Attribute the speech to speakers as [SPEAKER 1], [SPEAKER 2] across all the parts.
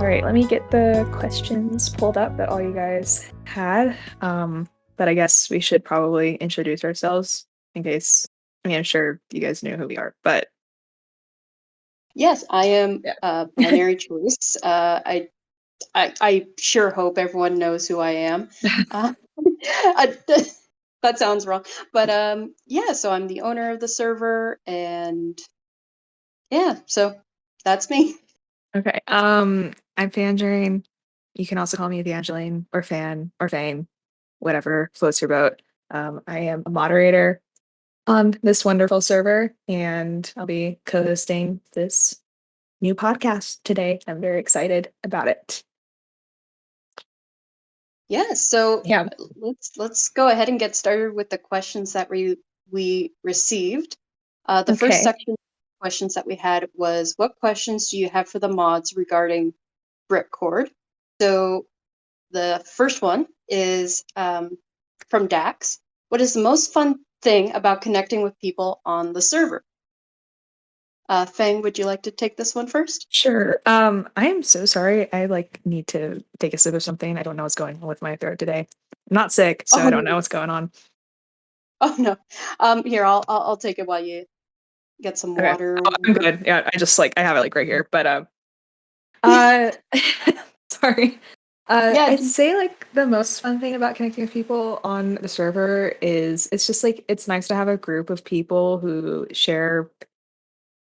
[SPEAKER 1] right, let me get the questions pulled up that all you guys had. But I guess we should probably introduce ourselves in case. I mean, I'm sure you guys knew who we are, but
[SPEAKER 2] Yes, I am
[SPEAKER 1] yeah.
[SPEAKER 2] binary choice. I sure hope everyone knows who I am. Uh, I, that sounds wrong, but yeah. So I'm the owner of the server, and yeah, so that's me.
[SPEAKER 1] Okay. I'm Fangerine. You can also call me Evangeline or Fan or Fane, whatever floats your boat. I am a moderator on this wonderful server, and I'll be co-hosting this new podcast today. I'm very excited about it.
[SPEAKER 2] Yeah. So
[SPEAKER 1] Yeah.
[SPEAKER 2] let's go ahead and get started with the questions that we received. The first
[SPEAKER 1] Okay.
[SPEAKER 2] section of questions that we had was, what questions do you have for the mods regarding Britcord? So the first one is from Dax. What is the most fun thing about connecting with people on the server? Fang, would you like to take this one first?
[SPEAKER 1] Sure. I am so sorry. I need to take a sip of something. I don't know what's going on with my throat today. I'm not sick, so I
[SPEAKER 2] Oh
[SPEAKER 1] don't
[SPEAKER 2] no!
[SPEAKER 1] know what's going on.
[SPEAKER 2] Oh no! Here, I'll take it while you get some
[SPEAKER 1] Okay.
[SPEAKER 2] water or
[SPEAKER 1] Oh, I'm
[SPEAKER 2] whatever.
[SPEAKER 1] good. Yeah, I just I have it right here. But uh sorry.
[SPEAKER 2] Yeah,
[SPEAKER 1] I'd say the most fun thing about connecting with people on the server is it's just it's nice to have a group of people who share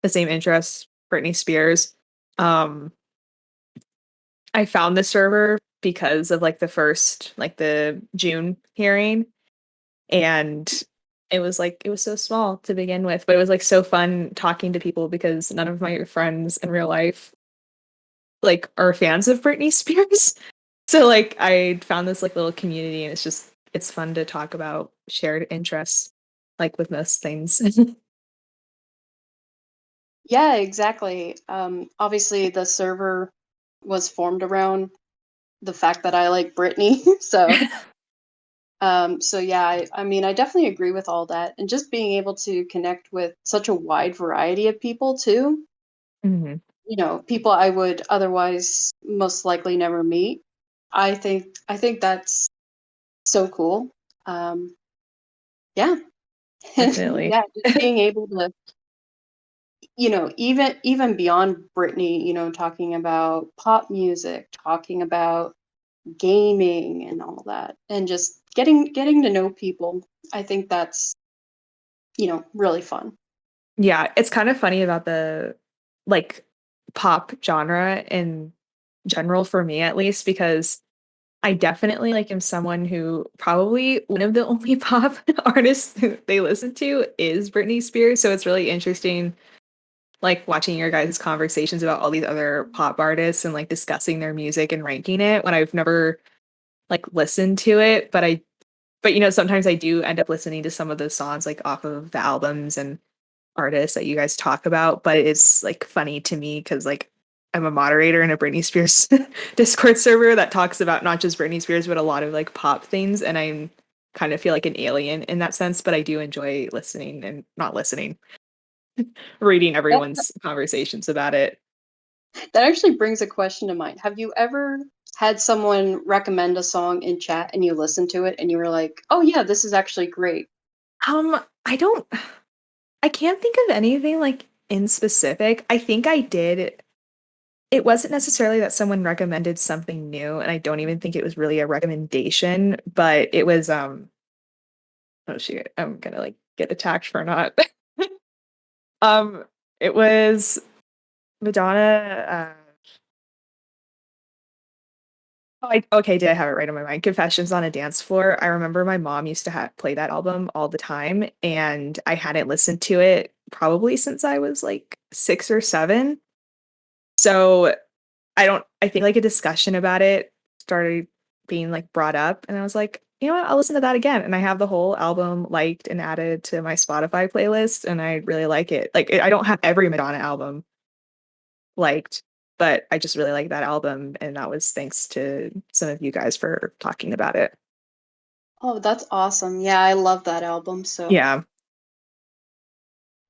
[SPEAKER 1] the same interests, Britney Spears. Um I found the server because of the first the June hearing, and it was so small to begin with, but it was so fun talking to people because none of my friends in real life are fans of Britney Spears. So I found this little community, and it's fun to talk about shared interests with most things.
[SPEAKER 2] yeah, exactly. Obviously, the server was formed around the fact that I like Britney, so yeah, I mean, I definitely agree with all that, and just being able to connect with such a wide variety of people too.
[SPEAKER 1] Mhm.
[SPEAKER 2] People I would otherwise most likely never meet. I think that's so cool. Um, yeah,
[SPEAKER 1] Definitely.
[SPEAKER 2] yeah, just being able to, even beyond Britney, talking about pop music, talking about gaming and all that, and just getting to know people. I think that's really fun.
[SPEAKER 1] Yeah, it's kind of funny about the like pop genre in general for me at least because I definitely am someone who probably one of the only pop artists who they listen to is Britney Spears. So it's really interesting watching your guys' conversations about all these other pop artists and discussing their music and ranking it when I've never listened to it, but sometimes I do end up listening to some of those songs off of the albums and artists that you guys talk about, but it's funny to me because I'm a moderator in a Britney Spears Discord server that talks about not just Britney Spears but a lot of pop things, and I'm kind of feel like an alien in that sense, but I do enjoy listening and not listening, reading
[SPEAKER 2] That
[SPEAKER 1] everyone's conversations about it.
[SPEAKER 2] that actually brings a question to mind. Have you ever had someone recommend a song in chat and you listened to it and you were like, "Oh yeah, this is actually great."
[SPEAKER 1] I don't I can't think of anything in specific. I think I did. It wasn't necessarily that someone recommended something new, and I don't even think it was really a recommendation, but it was oh shoot, I'm gonna get attacked for not. um it was Madonna. Okay, did I have it right on my mind? Confessions on a Dance Floor. I remember my mom used to play that album all the time, and I hadn't listened to it probably since I was 6 or 7. So I think a discussion about it started being brought up, and I was like, you know what, I'll listen to that again. And I have the whole album liked and added to my Spotify playlist, and I really like it. I don't have every Madonna album liked, but I just really like that album, and that was thanks to some of you guys for talking about it.
[SPEAKER 2] Oh, that's awesome. Yeah, I love that album. So,
[SPEAKER 1] Yeah.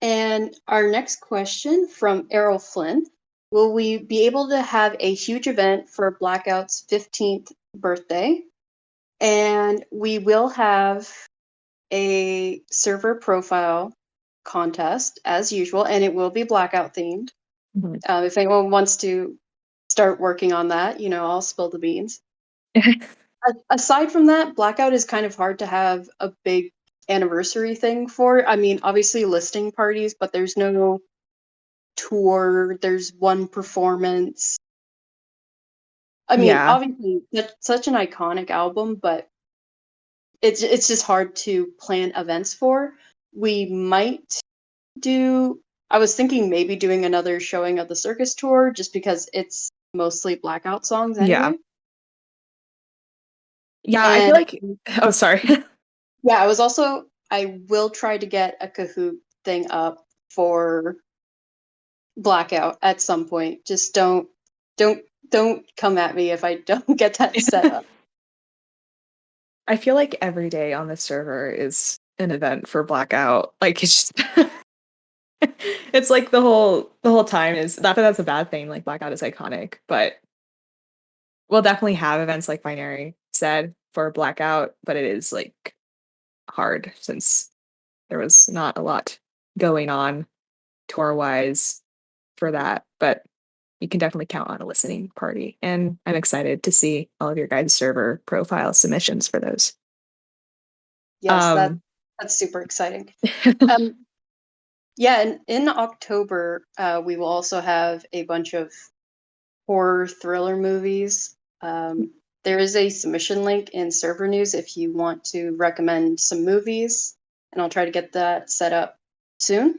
[SPEAKER 2] and our next question from Errol Flynn. will we be able to have a huge event for Blackout's 15th birthday? And we will have a server profile contest as usual, and it will be Blackout themed.
[SPEAKER 1] Mhm.
[SPEAKER 2] If anyone wants to start working on that, I'll spill the beans. Aside from that, Blackout is kind of hard to have a big anniversary thing for. I mean, obviously listing parties, but there's no tour, there's one performance. I mean,
[SPEAKER 1] Yeah.
[SPEAKER 2] obviously, that's such an iconic album, but it's just hard to plan events for. We might do. I was thinking maybe doing another showing of the circus tour, just because it's mostly Blackout songs
[SPEAKER 1] Yeah.
[SPEAKER 2] anyway.
[SPEAKER 1] Yeah, I feel
[SPEAKER 2] And
[SPEAKER 1] like oh, sorry.
[SPEAKER 2] yeah, I will try to get a Kahoot thing up for Blackout at some point. Just don't don't come at me if I don't get that set up.
[SPEAKER 1] I feel like every day on the server is an event for Blackout. Like it's just it's like the whole time is not that that's a bad thing. Like Blackout is iconic, but we'll definitely have events like Binary said for Blackout, but it is like hard since there was not a lot going on tour wise for that. But you can definitely count on a listening party. And I'm excited to see all of your guys' server profile submissions for those.
[SPEAKER 2] Yes,
[SPEAKER 1] Um
[SPEAKER 2] that's super exciting. Um, yeah, and in October, we will also have a bunch of horror thriller movies. There is a submission link in server news if you want to recommend some movies, and I'll try to get that set up soon.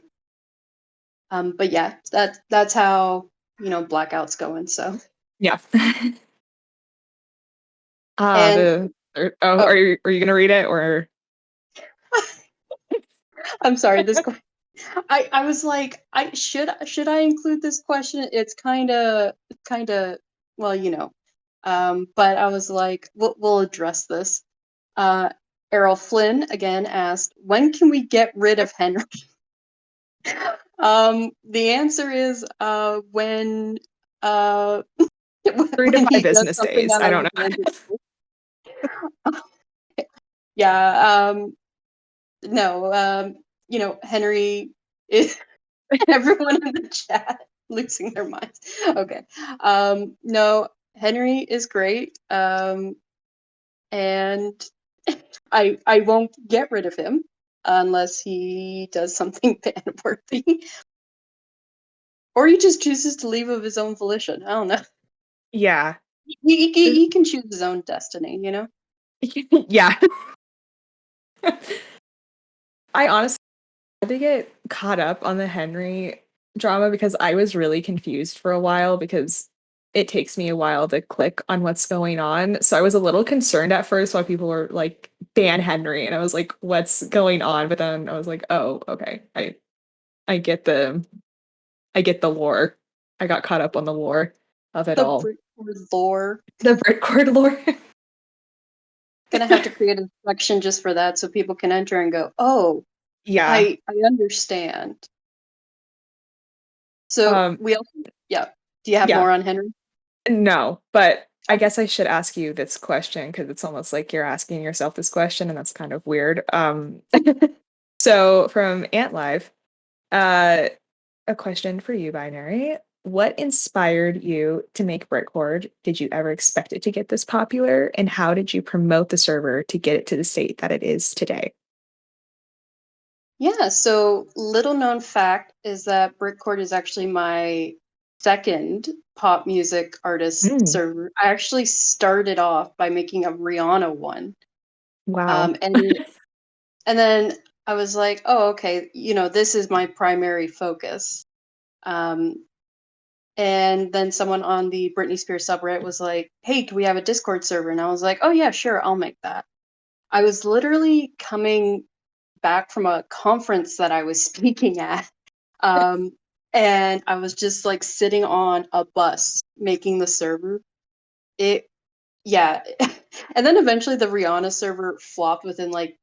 [SPEAKER 2] But yeah, that's how Blackout's going. So
[SPEAKER 1] yeah.
[SPEAKER 2] and oh,
[SPEAKER 1] Are you gonna read it or
[SPEAKER 2] I'm sorry. I was like, should I include this question? It's kind of well, but I was like, we'll address this. Uh, Errol Flynn again asked, when can we get rid of Henry? The answer is when
[SPEAKER 1] three to
[SPEAKER 2] when
[SPEAKER 1] five
[SPEAKER 2] he does
[SPEAKER 1] business
[SPEAKER 2] something
[SPEAKER 1] days?
[SPEAKER 2] out
[SPEAKER 1] I
[SPEAKER 2] of
[SPEAKER 1] don't
[SPEAKER 2] his
[SPEAKER 1] know.
[SPEAKER 2] range of yeah. No. Henry is everyone in the chat losing their minds. Okay. No, Henry is great. And I won't get rid of him unless he does something ban worthy. Or he just chooses to leave of his own volition. I don't know.
[SPEAKER 1] Yeah.
[SPEAKER 2] He can choose his own destiny, you know?
[SPEAKER 1] Yeah. I honestly had to get caught up on the Henry drama because I was really confused for a while because it takes me a while to click on what's going on. So I was a little concerned at first why people were like ban Henry and I was like what's going on? But then I was like, "Oh, okay. I get the lore. I got caught up on the lore of it
[SPEAKER 2] The
[SPEAKER 1] all."
[SPEAKER 2] Britcord lore.
[SPEAKER 1] The Britcord lore.
[SPEAKER 2] Gonna have to create a section just for that so people can enter and go, oh,
[SPEAKER 1] Yeah.
[SPEAKER 2] I understand. So
[SPEAKER 1] Um
[SPEAKER 2] we also, yeah. Do you have
[SPEAKER 1] yeah.
[SPEAKER 2] more on Henry?
[SPEAKER 1] No, but I guess I should ask you this question because it's almost like you're asking yourself this question, and that's kind of weird. So from Ant Live, uh, a question for you, Binary. What inspired you to make Britcord? Did you ever expect it to get this popular? And how did you promote the server to get it to the state that it is today?
[SPEAKER 2] Yeah, so little known fact is that Britcord is actually my second pop music artist
[SPEAKER 1] Mm,
[SPEAKER 2] server. I actually started off by making a Rihanna one.
[SPEAKER 1] wow.
[SPEAKER 2] And then I was like, oh, okay, this is my primary focus. Um, and then someone on the Britney Spears subreddit was like, hey, can we have a Discord server? And I was like, oh yeah, sure, I'll make that. I was literally coming back from a conference that I was speaking at. Um, and I was just like sitting on a bus making the server. It, yeah. And then eventually the Rihanna server flopped within like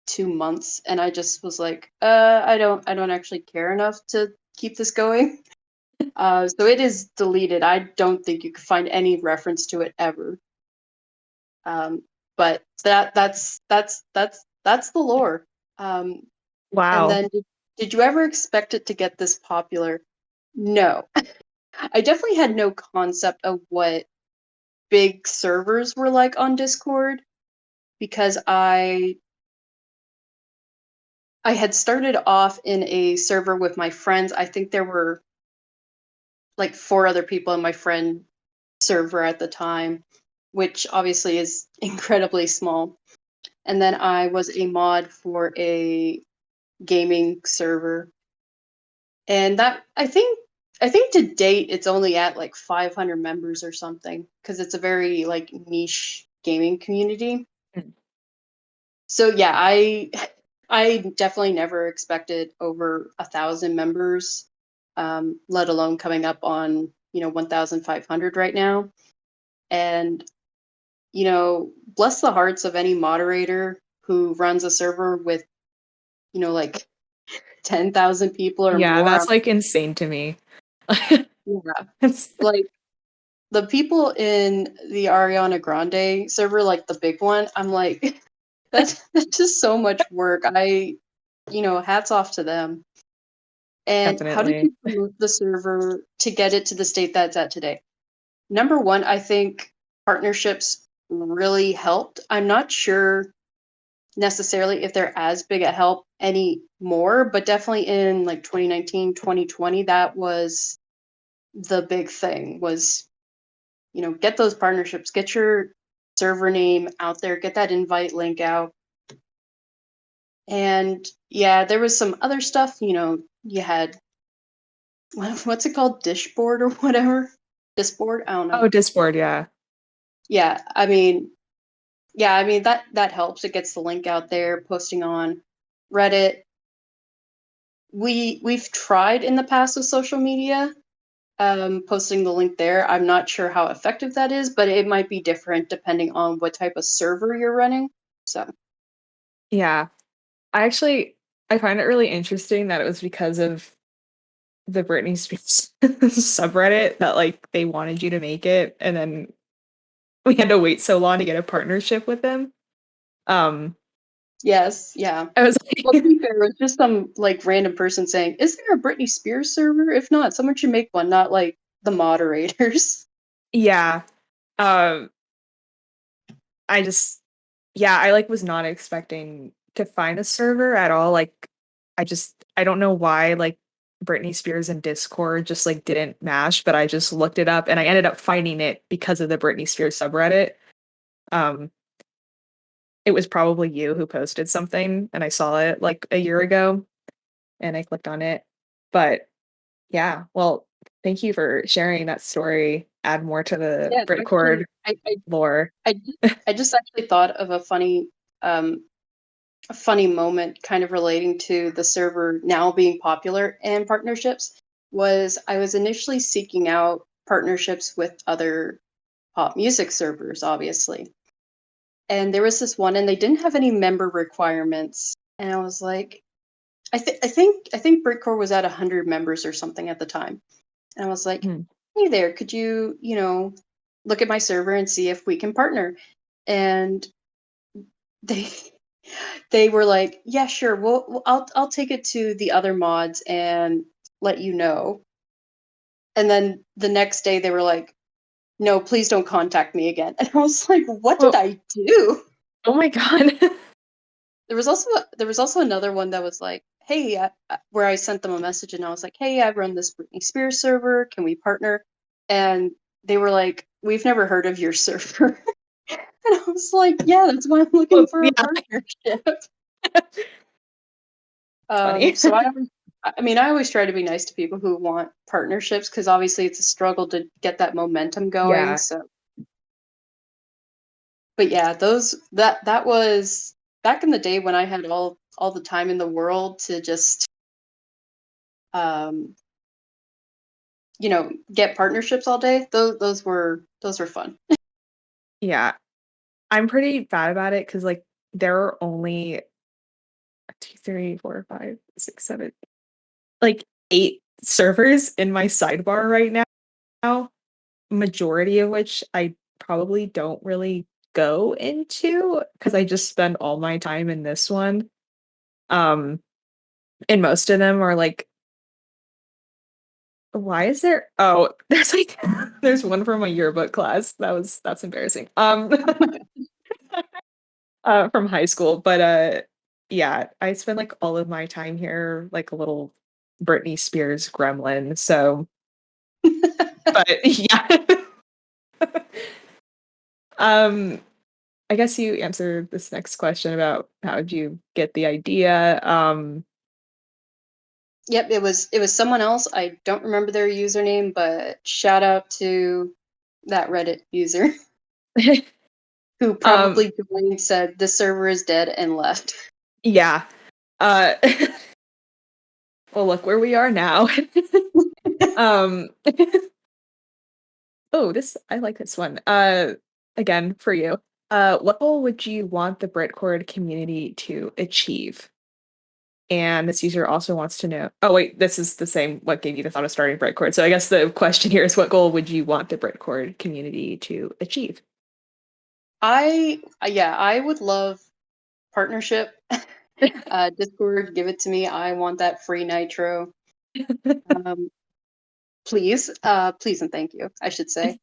[SPEAKER 2] 2 months. And I just was like, I don't actually care enough to keep this going. So it is deleted. I don't think you could find any reference to it ever. But that's the lore. Um, and
[SPEAKER 1] Wow.
[SPEAKER 2] then did you ever expect it to get this popular? No. I definitely had no concept of what big servers were like on Discord because I had started off in a server with my friends. I think there were like 4 other people in my friend server at the time, which obviously is incredibly small. And then I was a mod for a gaming server. And that I think to date it's only at like 500 members or something because it's a very like niche gaming community.
[SPEAKER 1] Mm.
[SPEAKER 2] So yeah, I definitely never expected over 1,000 members, let alone coming up on 1,500 right now. And bless the hearts of any moderator who runs a server with like 10,000 people or
[SPEAKER 1] Yeah,
[SPEAKER 2] more.
[SPEAKER 1] that's like insane to me.
[SPEAKER 2] Yeah,
[SPEAKER 1] It's,
[SPEAKER 2] like the people in the Ariana Grande server, like the big one. I'm like, that's just so much work. Hats off to them. And how did
[SPEAKER 1] definitely.
[SPEAKER 2] you promote the server to get it to the state that's at today? Number one, I think partnerships really helped. I'm not sure necessarily if they're as big a help anymore, but definitely in like 2019, 2020, that was the big thing was, get those partnerships, get your server name out there, get that invite link out. And yeah, there was some other stuff, you had what's it called? Dishboard or whatever? Disboard? I don't know.
[SPEAKER 1] Oh, Discord, yeah.
[SPEAKER 2] Yeah, I mean that helps. It gets the link out there, posting on Reddit. We've tried in the past with social media, posting the link there. I'm not sure how effective that is, but it might be different depending on what type of server you're running. So
[SPEAKER 1] Yeah. I find it really interesting that it was because of the Britney Spears subreddit that like they wanted you to make it, and then we had to wait so long to get a partnership with them. Um,
[SPEAKER 2] yes, yeah.
[SPEAKER 1] I was
[SPEAKER 2] Well, to
[SPEAKER 1] like,
[SPEAKER 2] be fair, it was just some like random person saying, "Is there a Britney Spears server? If not, someone should make one." Not like the moderators.
[SPEAKER 1] yeah. Um, I just yeah, I like was not expecting to find a server at all. Like I don't know why like Britney Spears and Discord just like didn't mash, but I just looked it up and I ended up finding it because of the Britney Spears subreddit. Um, it was probably you who posted something and I saw it like a year ago and I clicked on it. But yeah, well, thank you for sharing that story. Add more to the
[SPEAKER 2] Yeah,
[SPEAKER 1] Britcord
[SPEAKER 2] actually, I
[SPEAKER 1] lore.
[SPEAKER 2] I just, I just actually thought of um a funny moment kind of relating to the server now being popular and partnerships was I was initially seeking out partnerships with other pop music servers, obviously. And there was this one and they didn't have any member requirements. And I was like, I think Britcore was at 100 members or something at the time. And I was like,
[SPEAKER 1] Hmm.
[SPEAKER 2] hey there, could you, look at my server and see if we can partner? And they they were like, yeah, sure. I'll take it to the other mods and let you know. And then the next day they were like, no, please don't contact me again. And I was like, what did
[SPEAKER 1] Oh,
[SPEAKER 2] I do?
[SPEAKER 1] oh my god.
[SPEAKER 2] There was also another one that was like, hey, where I sent them a message and I was like, hey, I run this Britney Spears server. Can we partner? And they were like, we've never heard of your server. And I was like, yeah, that's why I'm looking
[SPEAKER 1] Well,
[SPEAKER 2] for a
[SPEAKER 1] yeah,
[SPEAKER 2] partnership.
[SPEAKER 1] it's funny.
[SPEAKER 2] So I always try to be nice to people who want partnerships because obviously it's a struggle to get that momentum going.
[SPEAKER 1] Yeah.
[SPEAKER 2] So, but yeah, that was back in the day when I had all the time in the world to just um, get partnerships all day. Those were fun.
[SPEAKER 1] Yeah. I'm pretty bad about it because like there are only 2, 3, 4, 5, 6, 7, like 8 servers in my sidebar right now, majority of which I probably don't really go into because I just spend all my time in this one. Um, and most of them are like, why is there? Oh, there's like, there's one from my yearbook class. That's embarrassing. From high school, but yeah, I spend like all of my time here like a little Britney Spears gremlin. So, but yeah. um I guess you answered this next question about how did you get the idea.
[SPEAKER 2] Yep, it was someone else. I don't remember their username, but shout out to that Reddit user who
[SPEAKER 1] um
[SPEAKER 2] probably joined, said the server is dead, and left.
[SPEAKER 1] yeah. Uh well, look where we are now. um oh, this I like this one. Again for you. What goal would you want the Britcord community to achieve? And this user also wants to know. Oh wait, this is the same. What gave you the thought of starting Britcord? So I guess the question here is, what goal would you want the Britcord community to achieve?
[SPEAKER 2] I would love partnership. Discord, give it to me. I want that free nitro. Um, please, please and thank you, I should say.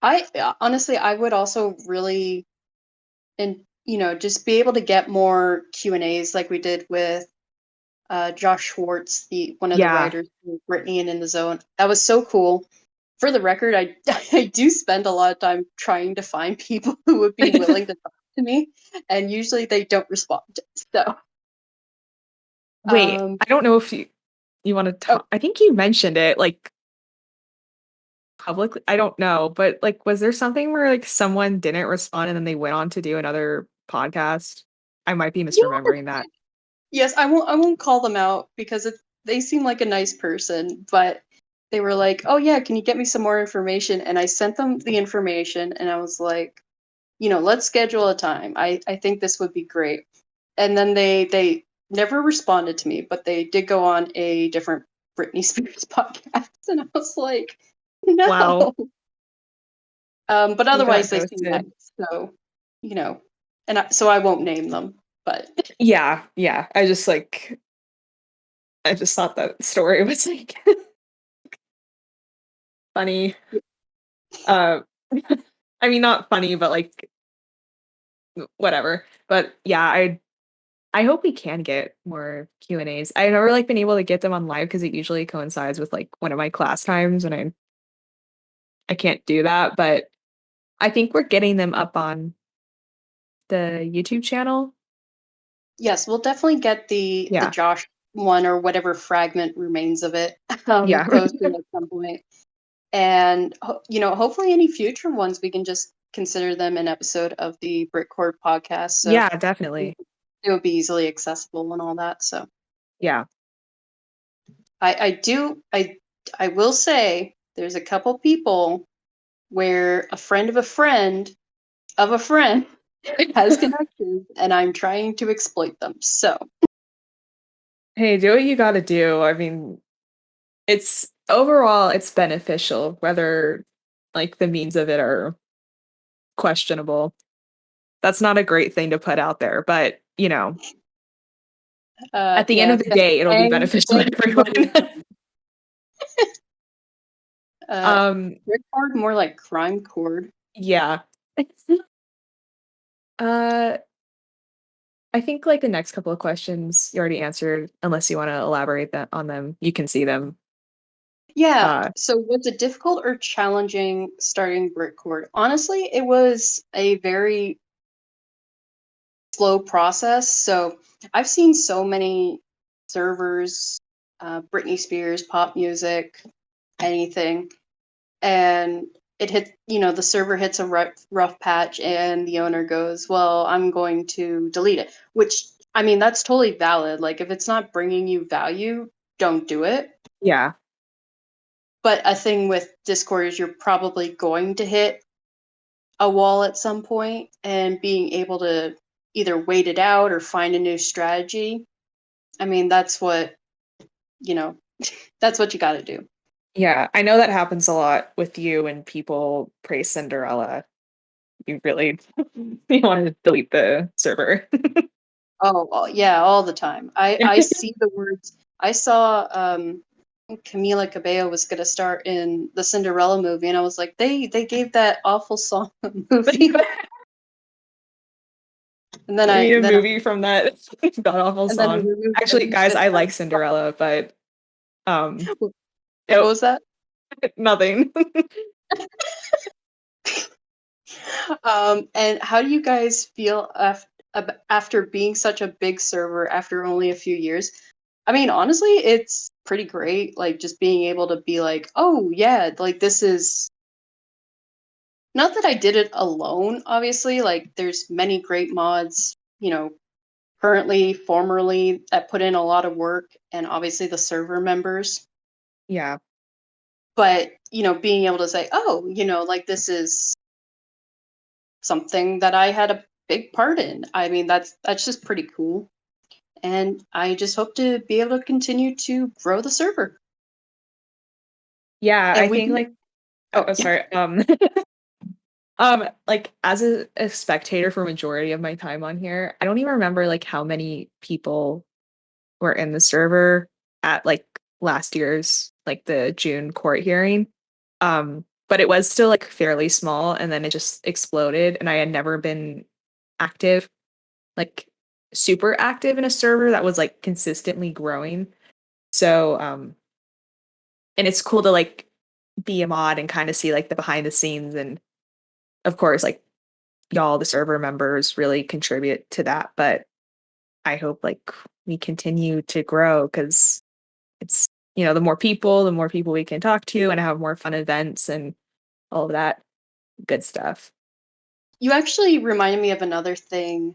[SPEAKER 2] Honestly, I would also really, and just be able to get more Q&As like we did with Josh Schwartz, the one of the
[SPEAKER 1] Yeah.
[SPEAKER 2] writers for Britney and In the Zone. That was so cool. For the record, I I do spend a lot of time trying to find people who would be willing to talk to me, and usually they don't respond. So,
[SPEAKER 1] Wait, I don't know if you want to
[SPEAKER 2] oh,
[SPEAKER 1] talk. I think you mentioned it like publicly. I don't know, but like, was there something where like someone didn't respond and then they went on to do another podcast? I might be
[SPEAKER 2] yeah,
[SPEAKER 1] misremembering that.
[SPEAKER 2] yes, I won't call them out because they seem like a nice person, but they were like, "Oh yeah, can you get me some more information?" And I sent them the information, and I was like, let's schedule a time. I think this would be great. And then they never responded to me, but they did go on a different Britney Spears podcast, and I was like,
[SPEAKER 1] Wow,
[SPEAKER 2] no. But
[SPEAKER 1] you got
[SPEAKER 2] otherwise they seem nice,
[SPEAKER 1] ghosted.
[SPEAKER 2] so you know, so I won't name them, but
[SPEAKER 1] Yeah, yeah. I just thought that story was like funny. Uh, I mean, not funny, but like whatever. But yeah, I hope we can get more Q&As. I've never like been able to get them on live because it usually coincides with like one of my class times, and I can't do that. But I think we're getting them up on the YouTube channel.
[SPEAKER 2] yes, we'll definitely get the
[SPEAKER 1] Yeah,
[SPEAKER 2] Josh one or whatever fragment remains of it
[SPEAKER 1] yeah,
[SPEAKER 2] posted at some point. And hopefully any future ones we can just consider them an episode of the Britcord podcast. So
[SPEAKER 1] yeah, definitely.
[SPEAKER 2] it would be easily accessible and all that. So
[SPEAKER 1] Yeah,
[SPEAKER 2] I will say there's a couple people where a friend of a friend of a friend has connections, and I'm trying to exploit them. So
[SPEAKER 1] hey, do what you got to do. I mean, it's overall it's beneficial, whether like the means of it are questionable. That's not a great thing to put out there, but at the end
[SPEAKER 2] yeah,
[SPEAKER 1] of the day, it'll be beneficial to everyone.
[SPEAKER 2] uh,
[SPEAKER 1] um,
[SPEAKER 2] Britcord more like crime cord.
[SPEAKER 1] yeah. Uh, I think like the next couple of questions you already answered, unless you want to elaborate that on them. You can see them.
[SPEAKER 2] Yeah.
[SPEAKER 1] Uh,
[SPEAKER 2] So was it difficult or challenging starting Britcord? Honestly, it was a very slow process. So I've seen so many servers, Britney Spears, pop music, anything, and the server hits a rough patch, and the owner goes, "Well, I'm going to delete it." Which, I mean, that's totally valid. Like, if it's not bringing you value, don't do it.
[SPEAKER 1] yeah,
[SPEAKER 2] But a thing with Discord is you're probably going to hit a wall at some point, and being able to either wait it out or find a new strategy. I mean, that's what that's what you got to do.
[SPEAKER 1] Yeah, I know that happens a lot with you when people praise Cinderella. You really you want to delete the server.
[SPEAKER 2] Oh, yeah, all the time. I see the words. I saw Camila Cabello was gonna start in the Cinderella movie, and I was like, they gave that awful song a movie. And then
[SPEAKER 1] They
[SPEAKER 2] I
[SPEAKER 1] made a
[SPEAKER 2] then I,
[SPEAKER 1] movie from that god awful
[SPEAKER 2] and then I
[SPEAKER 1] song.
[SPEAKER 2] removed
[SPEAKER 1] Actually,
[SPEAKER 2] every
[SPEAKER 1] guys,
[SPEAKER 2] bit
[SPEAKER 1] I
[SPEAKER 2] of
[SPEAKER 1] like Cinderella, but um,
[SPEAKER 2] what
[SPEAKER 1] nope,
[SPEAKER 2] was that?
[SPEAKER 1] nothing.
[SPEAKER 2] And how do you guys feel after being such a big server after only a few years? I mean, honestly, it's pretty great. Like just being able to be like, oh yeah, like this is not that I did it alone, obviously. Like there's many great mods, currently, formerly that put in a lot of work, and obviously the server members.
[SPEAKER 1] Yeah.
[SPEAKER 2] But, being able to say, oh, like this is something that I had a big part in. I mean, that's just pretty cool. And I just hope to be able to continue to grow the server.
[SPEAKER 1] Yeah, I
[SPEAKER 2] And we
[SPEAKER 1] think
[SPEAKER 2] can,
[SPEAKER 1] like
[SPEAKER 2] oh,
[SPEAKER 1] sorry. Like as a spectator for majority of my time on here, I don't even remember like how many people were in the server at like last year's like the June court hearing. But it was still like fairly small and then it just exploded and I had never been active, like super active in a server that was like consistently growing. So and it's cool to like be a mod and kind of see like the behind the scenes and of course like y'all the server members really contribute to that, but I hope like we continue to grow because it's the more people we can talk to and have more fun events and all of that good stuff.
[SPEAKER 2] you actually reminded me of another thing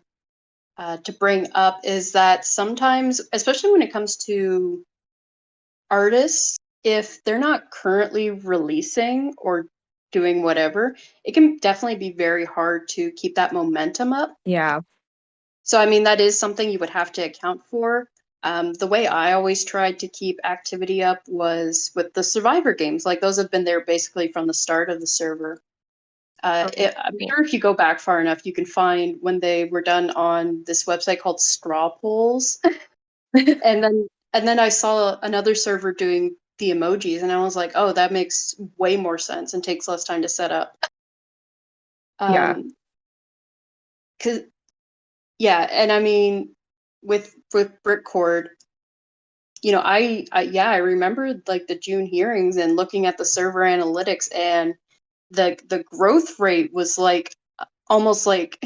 [SPEAKER 2] to bring up is that sometimes, especially when it comes to artists, if they're not currently releasing or doing whatever, it can definitely be very hard to keep that momentum up.
[SPEAKER 1] Yeah.
[SPEAKER 2] So, I mean, that is something you would have to account for. The way I always tried to keep activity up was with the Survivor games. Like, those have been there basically from the start of the server.
[SPEAKER 1] Oh,
[SPEAKER 2] I'm
[SPEAKER 1] cool.
[SPEAKER 2] sure if you go back far enough, you can find when they were done on this website called Straw Polls. And then I saw another server doing the emojis, and I was like, oh, that makes way more sense and takes less time to set up.
[SPEAKER 1] Yeah.
[SPEAKER 2] Um, cause yeah, and I mean, with Britcord, I remember like the June hearings and looking at the server analytics, and the growth rate was like almost like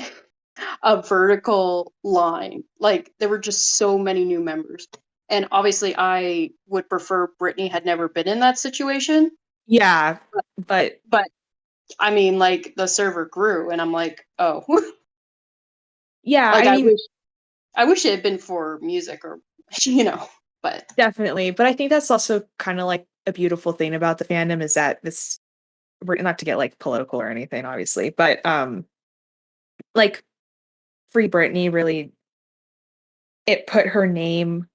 [SPEAKER 2] a vertical line. Like there were just so many new members. And obviously I would prefer Britney had never been in that situation.
[SPEAKER 1] Yeah. But
[SPEAKER 2] But I mean like the server grew and I'm like, oh,
[SPEAKER 1] yeah,
[SPEAKER 2] like
[SPEAKER 1] I mean,
[SPEAKER 2] I wish it had been for music or but
[SPEAKER 1] definitely. But I think that's also kind of like a beautiful thing about the fandom is that this we're not to get like political or anything, obviously, but like Free Britney really it put her name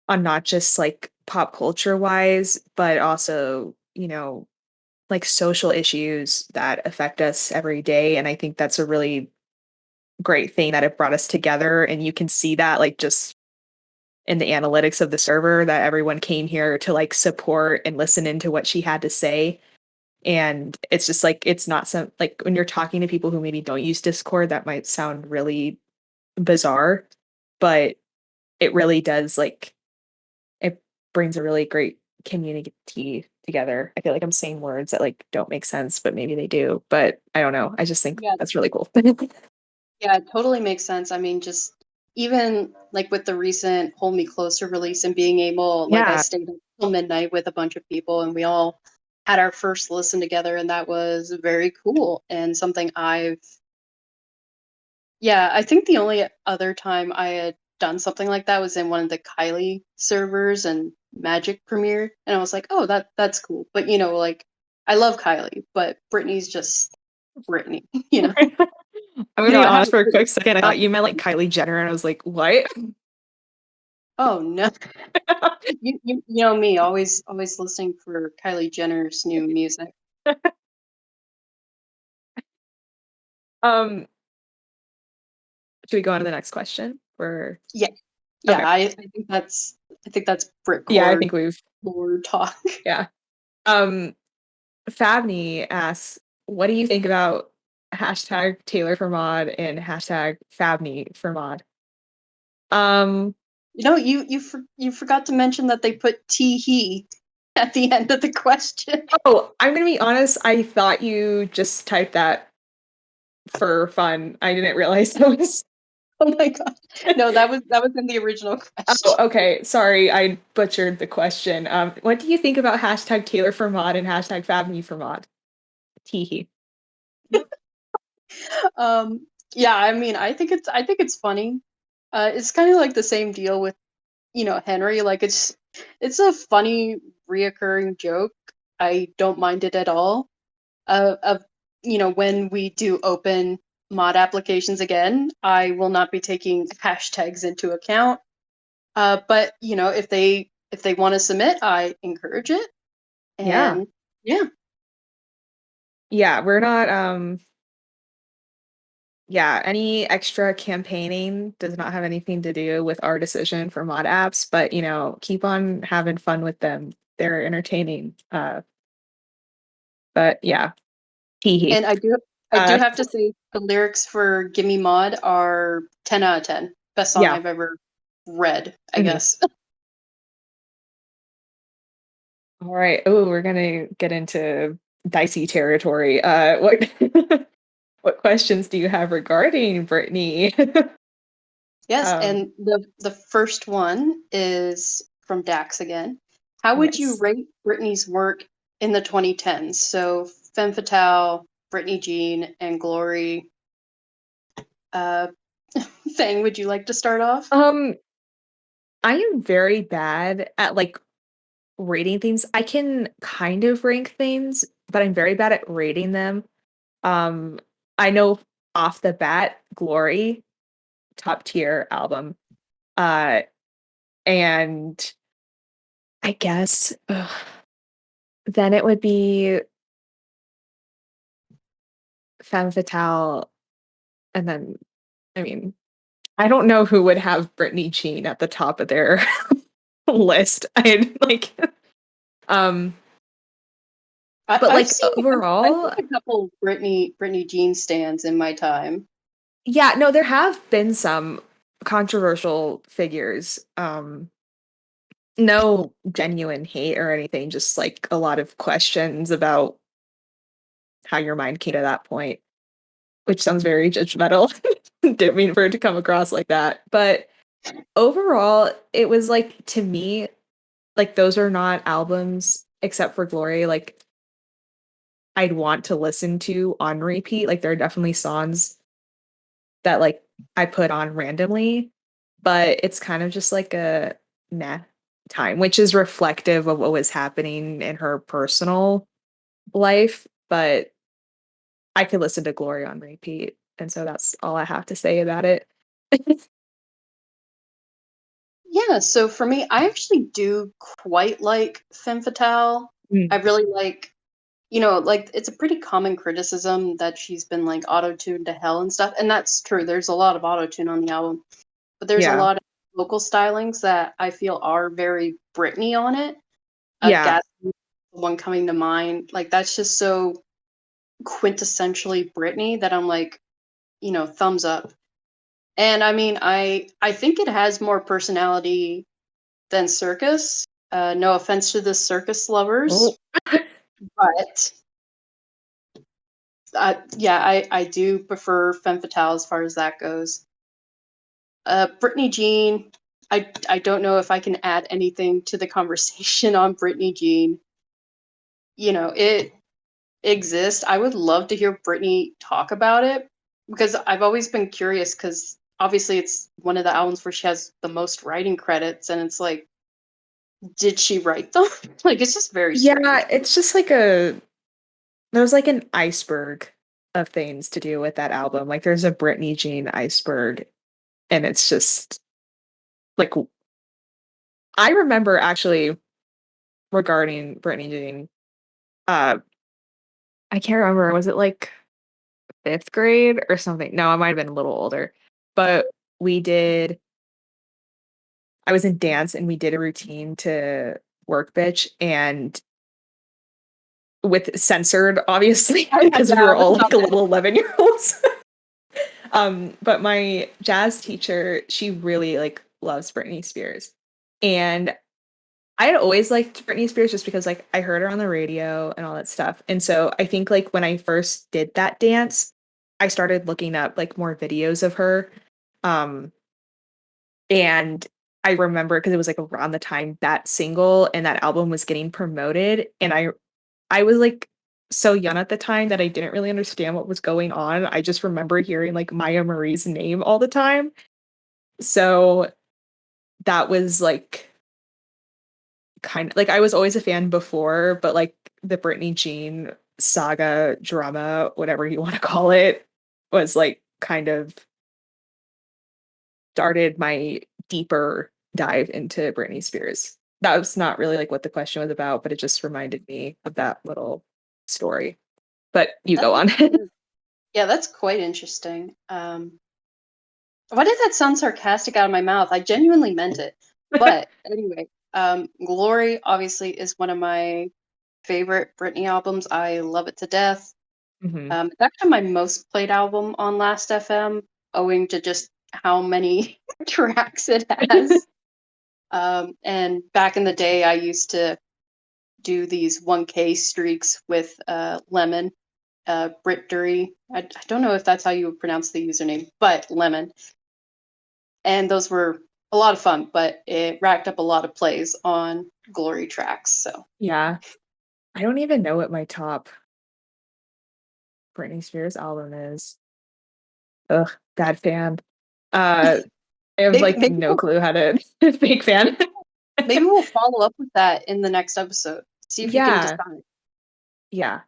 [SPEAKER 1] on not just like pop culture wise, but also, like social issues that affect us every day. And I think that's a really great thing that it brought us together. And you can see that like just in the analytics of the server that everyone came here to like support and listen into what she had to say. And it's just like it's not some like when you're talking to people who maybe don't use Discord, that might sound really bizarre, but it really does like it brings a really great community together. I feel like I'm saying words that like don't make sense, but maybe they do. But I don't know. I just think
[SPEAKER 2] yeah,
[SPEAKER 1] that's really cool.
[SPEAKER 2] yeah, it totally makes sense. I mean, just even like with the recent Hold Me Closer release and being able, like, I
[SPEAKER 1] Yeah.
[SPEAKER 2] stayed until midnight with a bunch of people and we all had our first listen together, and that was very cool and something yeah, I think the only other time I had done something like that was in one of the Kylie servers and Magic premiered, and I was like, oh, that's cool. But like, I love Kylie, but Britney's just Britney, you know.
[SPEAKER 1] I'm gonna be
[SPEAKER 2] I have
[SPEAKER 1] honest
[SPEAKER 2] a
[SPEAKER 1] for a
[SPEAKER 2] pretty
[SPEAKER 1] quick second. I thought you meant like Kylie Jenner, and I was like, what?
[SPEAKER 2] Oh no. You know me, always listening for Kylie Jenner's new music.
[SPEAKER 1] Um, should we go on to the next question? Or
[SPEAKER 2] Yeah. Yeah,
[SPEAKER 1] okay.
[SPEAKER 2] I think that's
[SPEAKER 1] Yeah, I
[SPEAKER 2] Britcord
[SPEAKER 1] think we've
[SPEAKER 2] lore talk.
[SPEAKER 1] yeah. Um, Fabney asks, what do you think about hashtag Taylor for mod and hashtag Fabney for mod? Um,
[SPEAKER 2] You know, you forgot to mention that they put Teehee at the end of the question.
[SPEAKER 1] oh, I'm gonna be honest, I thought you just typed that for fun. I didn't realize that was
[SPEAKER 2] Oh my god. No, that was in the original
[SPEAKER 1] oh,
[SPEAKER 2] question.
[SPEAKER 1] okay. Sorry, I butchered the question. What do you think about hashtag Taylor for mod and hashtag Fabney for mod? Teehee.
[SPEAKER 2] Um, yeah, I mean, I think it's funny. It's kind of like the same deal with Henry. Like it's a funny reoccurring joke. I don't mind it at all. Of when we do open mod applications again, I will not be taking hashtags into account. But if they want to submit, I encourage it.
[SPEAKER 1] Yeah.
[SPEAKER 2] And yeah,
[SPEAKER 1] Yeah, we're not yeah, any extra campaigning does not have anything to do with our decision for mod apps, but keep on having fun with them. They're entertaining. But yeah, teehee.
[SPEAKER 2] and I do
[SPEAKER 1] Uh
[SPEAKER 2] have to say the lyrics for "Gimme Mod" are 10 out of 10. Best song
[SPEAKER 1] yeah.
[SPEAKER 2] I've ever read, I
[SPEAKER 1] Mhm.
[SPEAKER 2] guess.
[SPEAKER 1] All right. Oh, we're gonna get into dicey territory. What what questions do you have regarding Brittany?
[SPEAKER 2] Yes,
[SPEAKER 1] um,
[SPEAKER 2] and the first one is from Dax again. How would you
[SPEAKER 1] yes.
[SPEAKER 2] rate Britney's work in the 2010s? So Femme Fatale, Britney Jean, and Glory. Uh, Fang, would you like to start off?
[SPEAKER 1] Um, I am very bad at like rating things. I can kind of rank things, but I'm very bad at rating them. Um, I know off the bat, Glory, top tier album. Uh, and I guess then it would be Femme Fatale, and then I mean, I don't know who would have Britney Jean at the top of their list. I like, um, but like
[SPEAKER 2] I've seen
[SPEAKER 1] overall,
[SPEAKER 2] a couple Britney Jean stands in my time.
[SPEAKER 1] yeah, no, there have been some controversial figures. No genuine hate or anything, just like a lot of questions about how your mind came to that point, which sounds very judgmental. Didn't mean for it to come across like that. But overall, it was like to me, like those are not albums except for Glory, like I'd want to listen to on repeat. Like there are definitely songs that like I put on randomly, but it's kind of just like a meh time, which is reflective of what was happening in her personal life. But I could listen to Glory on repeat. And so that's all I have to say about it.
[SPEAKER 2] Yeah, so for me, I actually do quite like Femme Fatale.
[SPEAKER 1] Mm,
[SPEAKER 2] I really like, like it's a pretty common criticism that she's been like auto-tuned to hell and stuff. And that's true. There's a lot of auto-tune on the album, but there's a
[SPEAKER 1] yeah.
[SPEAKER 2] lot of vocal stylings that I feel are very Britney on it.
[SPEAKER 1] Yeah.
[SPEAKER 2] Gatsby, the one coming to mind. Like that's just so quintessentially Britney that I'm like, thumbs up. And I mean, I think it has more personality than Circus. No offense to the Circus lovers,
[SPEAKER 1] Oh,
[SPEAKER 2] but yeah, I do prefer Femme Fatale as far as that goes. Britney Jean, I don't know if I can add anything to the conversation on Britney Jean. It exists. I would love to hear Britney talk about it because I've always been curious because obviously it's one of the albums where she has the most writing credits, and it's like, did she write them? Like, it's just very strange.
[SPEAKER 1] yeah. It's just like there's like an iceberg of things to do with that album. Like there's a Britney Jean iceberg, and it's just like I remember actually regarding Britney Jean, uh, I can't remember, was it like 5th grade or something? No, I might have been a little older, but we did I was in dance and we did a routine to Work Bitch and with censored, obviously,
[SPEAKER 2] Oh,
[SPEAKER 1] because we
[SPEAKER 2] yeah,
[SPEAKER 1] were
[SPEAKER 2] that's
[SPEAKER 1] all
[SPEAKER 2] not
[SPEAKER 1] like a little 11-year-olds. But my jazz teacher, she really like loves Britney Spears. And I had always liked Britney Spears just because like I heard her on the radio and all that stuff. And so I think like when I first did that dance, I started looking up like more videos of her. Um and I remember because it was like around the time that single and that album was getting promoted and I was like so young at the time that I didn't really understand what was going on. I just remember hearing like Maya Marie's name all the time. So that was like kind of like I was always a fan before, but like the Britney Jean saga drama, whatever you want to call it, was like kind of started my deeper dive into Britney Spears. That was not really like what the question was about, but it just reminded me of that little story. But you
[SPEAKER 2] That's
[SPEAKER 1] go on.
[SPEAKER 2] yeah, that's quite interesting. Why did that sound sarcastic out of my mouth? I genuinely meant it. But anyway, Glory obviously is one of my favorite Britney albums. I love it to death.
[SPEAKER 1] Mhm.
[SPEAKER 2] It's actually my most played album on Last FM, owing to just how many tracks it has. And back in the day, I used to do these 1K streaks with Lemon, Britdery. I don't know if that's how you would pronounce the username, but Lemon. And those were a lot of fun, but it racked up a lot of plays on Glory tracks. So
[SPEAKER 1] Yeah. I don't even know what my top Britney Spears album is. Ugh, bad fan. Uh, I have,
[SPEAKER 2] maybe
[SPEAKER 1] like, no clue how to fake fan.
[SPEAKER 2] maybe we'll follow up with that in the next episode. See if you can
[SPEAKER 1] Yeah,
[SPEAKER 2] decide.
[SPEAKER 1] yeah.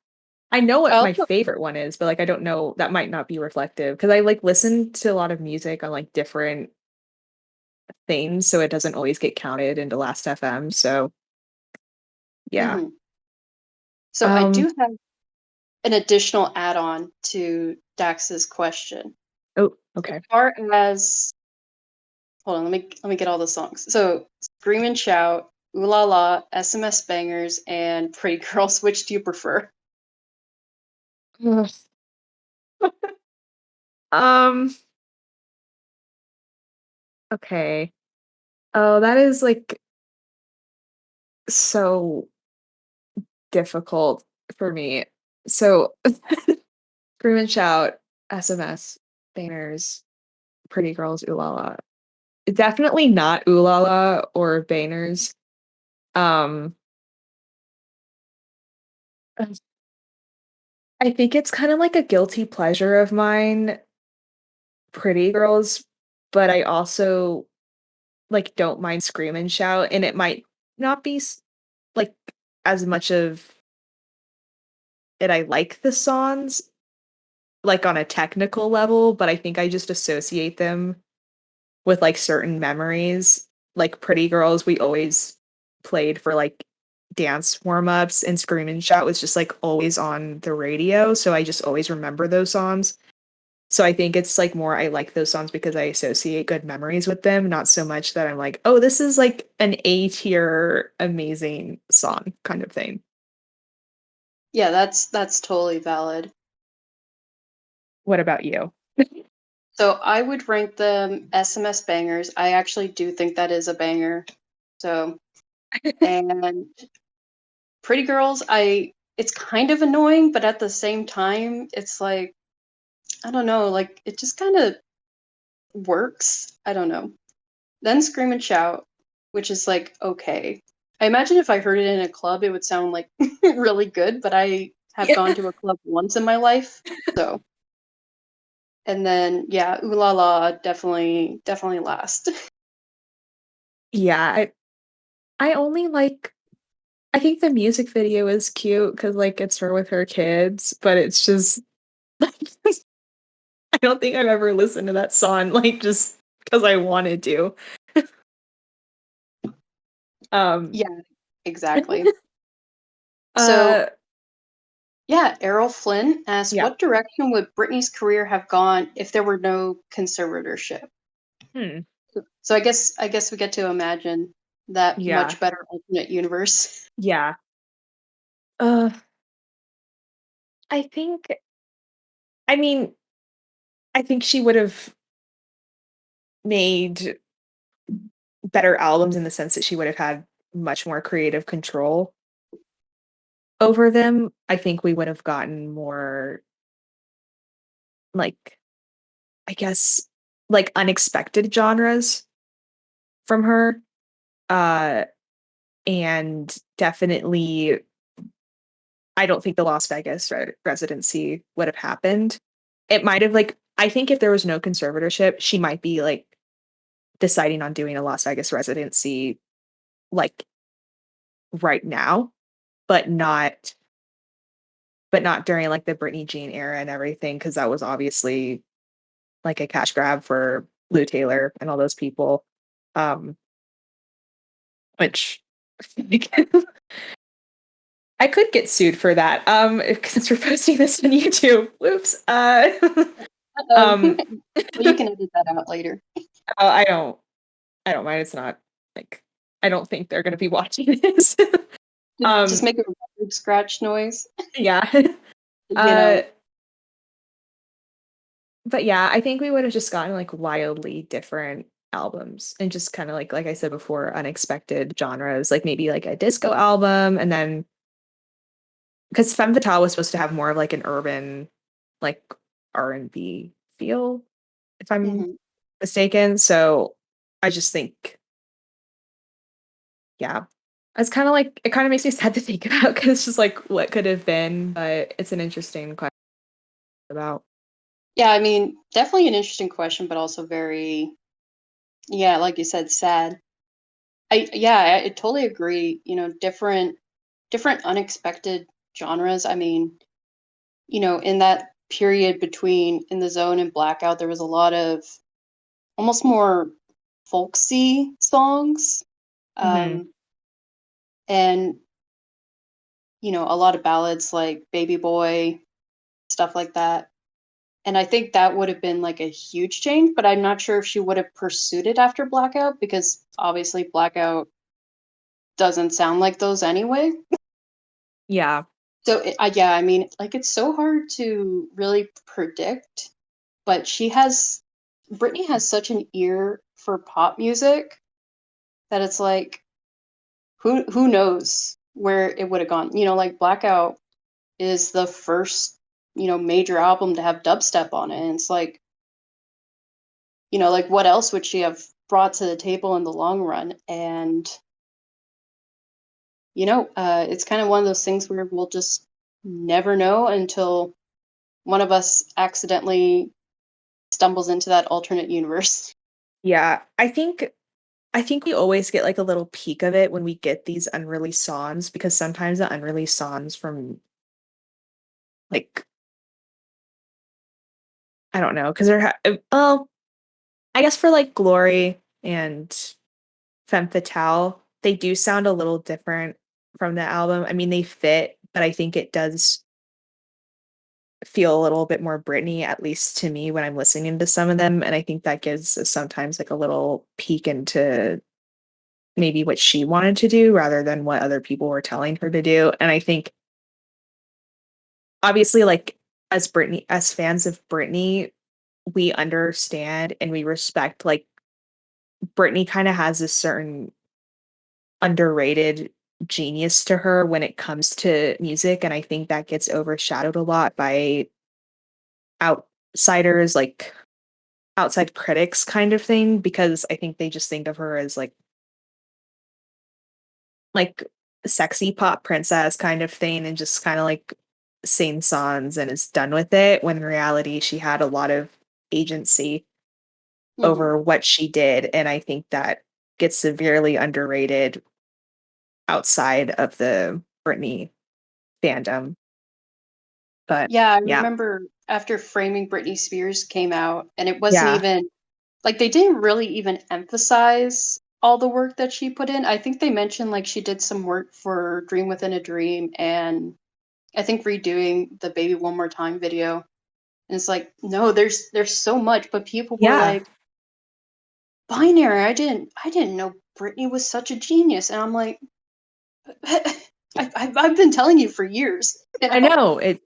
[SPEAKER 1] I know
[SPEAKER 2] I
[SPEAKER 1] what my
[SPEAKER 2] also
[SPEAKER 1] favorite one is, but, like, I don't know that might not be reflective because I, like, listen to a lot of music on, like, different things, so it doesn't always get counted into Last FM, so yeah.
[SPEAKER 2] mhm. So I
[SPEAKER 1] Um
[SPEAKER 2] do have an additional add-on to Dax's question.
[SPEAKER 1] oh,
[SPEAKER 2] As
[SPEAKER 1] okay.
[SPEAKER 2] far as hold on, let me get all the songs. So Scream and Shout, Ooh La La, SMS Bangers, and Pretty Girls. Which do you prefer?
[SPEAKER 1] Ugh. Um, okay. Oh, that is, like, so difficult for me. So, Scream and Shout, SMS, Banners, Pretty Girls, Ooh La La. Definitely not Ooh La La or Banners. Um, I think it's kind of like a guilty pleasure of mine, Pretty Girls, but I also, like, don't mind Scream and Shout, and it might not be like, as much of it I like the songs, like, on a technical level, but I think I just associate them with, like, certain memories. Like, Pretty Girls, we always played for, like, dance warm-ups, and Scream and Shout was just, like, always on the radio, so I just always remember those songs. So I think it's, like, more I like those songs because I associate good memories with them, not so much that I'm like, "Oh, this is, like, an A tier amazing song," kind of thing.
[SPEAKER 2] Yeah, that's totally valid.
[SPEAKER 1] What about you?
[SPEAKER 2] So I would rank them SMS bangers. I actually do think that is a banger. So and Pretty Girls, I it's kind of annoying, but at the same time, it's like I don't know, like it just kind of works. I don't know. Then Scream and Shout, which is like okay. I imagine if I heard it in a club, it would sound like really good, but I have
[SPEAKER 1] Yeah.
[SPEAKER 2] gone to a club once in my life, so. And then yeah, Ooh La La definitely last.
[SPEAKER 1] Yeah, I only like I think the music video is cute because like, it's her with her kids, but it's just I don't think I've ever listened to that song, like, just because I wanted to. Um,
[SPEAKER 2] Yeah, exactly. So,
[SPEAKER 1] uh,
[SPEAKER 2] yeah, Errol Flynn asks,
[SPEAKER 1] yeah.
[SPEAKER 2] what direction would Britney's career have gone if there were no conservatorship?
[SPEAKER 1] Hmm.
[SPEAKER 2] So I guess we get to imagine that
[SPEAKER 1] Yeah.
[SPEAKER 2] much better alternate universe.
[SPEAKER 1] Yeah. Uh, I think, I mean, I think she would have made better albums in the sense that she would have had much more creative control over them. I think we would have gotten more, like, I guess, like, unexpected genres from her. Uh, and definitely, I don't think the Las Vegas residency would have happened. It might have, like, I think if there was no conservatorship, she might be, like, deciding on doing a Las Vegas residency, like, right now, but not during, like, the Britney Jean era and everything, because that was obviously, like, a cash grab for Lou Taylor and all those people, um, which I could get sued for that, since we're posting this on YouTube. Whoops.
[SPEAKER 2] Uh-oh.
[SPEAKER 1] Um,
[SPEAKER 2] Well, you can edit that out later.
[SPEAKER 1] I don't mind. It's not like I don't think they're gonna be watching this.
[SPEAKER 2] Just
[SPEAKER 1] Um,
[SPEAKER 2] make a record scratch noise.
[SPEAKER 1] yeah.
[SPEAKER 2] You
[SPEAKER 1] Uh,
[SPEAKER 2] know,
[SPEAKER 1] but yeah, I think we would have just gotten like wildly different albums and just kind of like I said before, unexpected genres, like maybe like a disco album, and then because Femme Fatale was supposed to have more of like an urban, like R&B feel, if I'm
[SPEAKER 2] mhm.
[SPEAKER 1] mistaken. So I just think, yeah, it's kind of like it kind of makes me sad to think about because it's just like what could have been, but it's an interesting question about.
[SPEAKER 2] Yeah, I mean, definitely an interesting question, but also very, yeah, like you said, sad. I totally agree. Different unexpected genres. I mean, in that period between In the Zone and Blackout, there was a lot of almost more folksy songs,
[SPEAKER 1] Hmm.
[SPEAKER 2] um, and a lot of ballads like Baby Boy, stuff like that. And I think that would have been like a huge change, but I'm not sure if she would have pursued it after Blackout because obviously Blackout doesn't sound like those anyway.
[SPEAKER 1] Yeah,
[SPEAKER 2] So yeah, I mean, like it's so hard to really predict, but Britney has such an ear for pop music that it's like who knows where it would have gone. Like Blackout is the first, major album to have dubstep on it. And it's like, like what else would she have brought to the table in the long run? And, it's kind of one of those things where we'll just never know until one of us accidentally stumbles into that alternate universe.
[SPEAKER 1] yeah. I think we always get like a little peek of it when we get these unreleased songs because sometimes the unreleased songs from like I don't know because oh, I guess for like Glory and Femme Fatale, they do sound a little different from the album. I mean, they fit, but I think it does feel a little bit more Britney, at least to me, when I'm listening to some of them. And I think that gives us sometimes like a little peek into maybe what she wanted to do rather than what other people were telling her to do. And I think obviously, like as fans of Britney, we understand and we respect like Britney kind of has this certain underrated genius to her when it comes to music. And I think that gets overshadowed a lot by outsiders, like outside critics kind of thing, because I think they just think of her as like sexy pop princess kind of thing and just kind of like sing songs and is done with it when in reality she had a lot of agency
[SPEAKER 2] Hmm.
[SPEAKER 1] over what she did. And I think that gets severely underrated outside of the Britney fandom. But
[SPEAKER 2] Yeah, I
[SPEAKER 1] yeah,
[SPEAKER 2] remember after Framing Britney Spears came out, and it wasn't
[SPEAKER 1] yeah,
[SPEAKER 2] even like they didn't really even emphasize all the work that she put in. I think they mentioned like she did some work for Dream Within a Dream and I think redoing the Baby One More Time video. And it's like, no, there's so much, but people were
[SPEAKER 1] Yeah.
[SPEAKER 2] like, binary. I didn't know Britney was such a genius. And I'm like, I've been telling you for years. You
[SPEAKER 1] I
[SPEAKER 2] know?
[SPEAKER 1] know.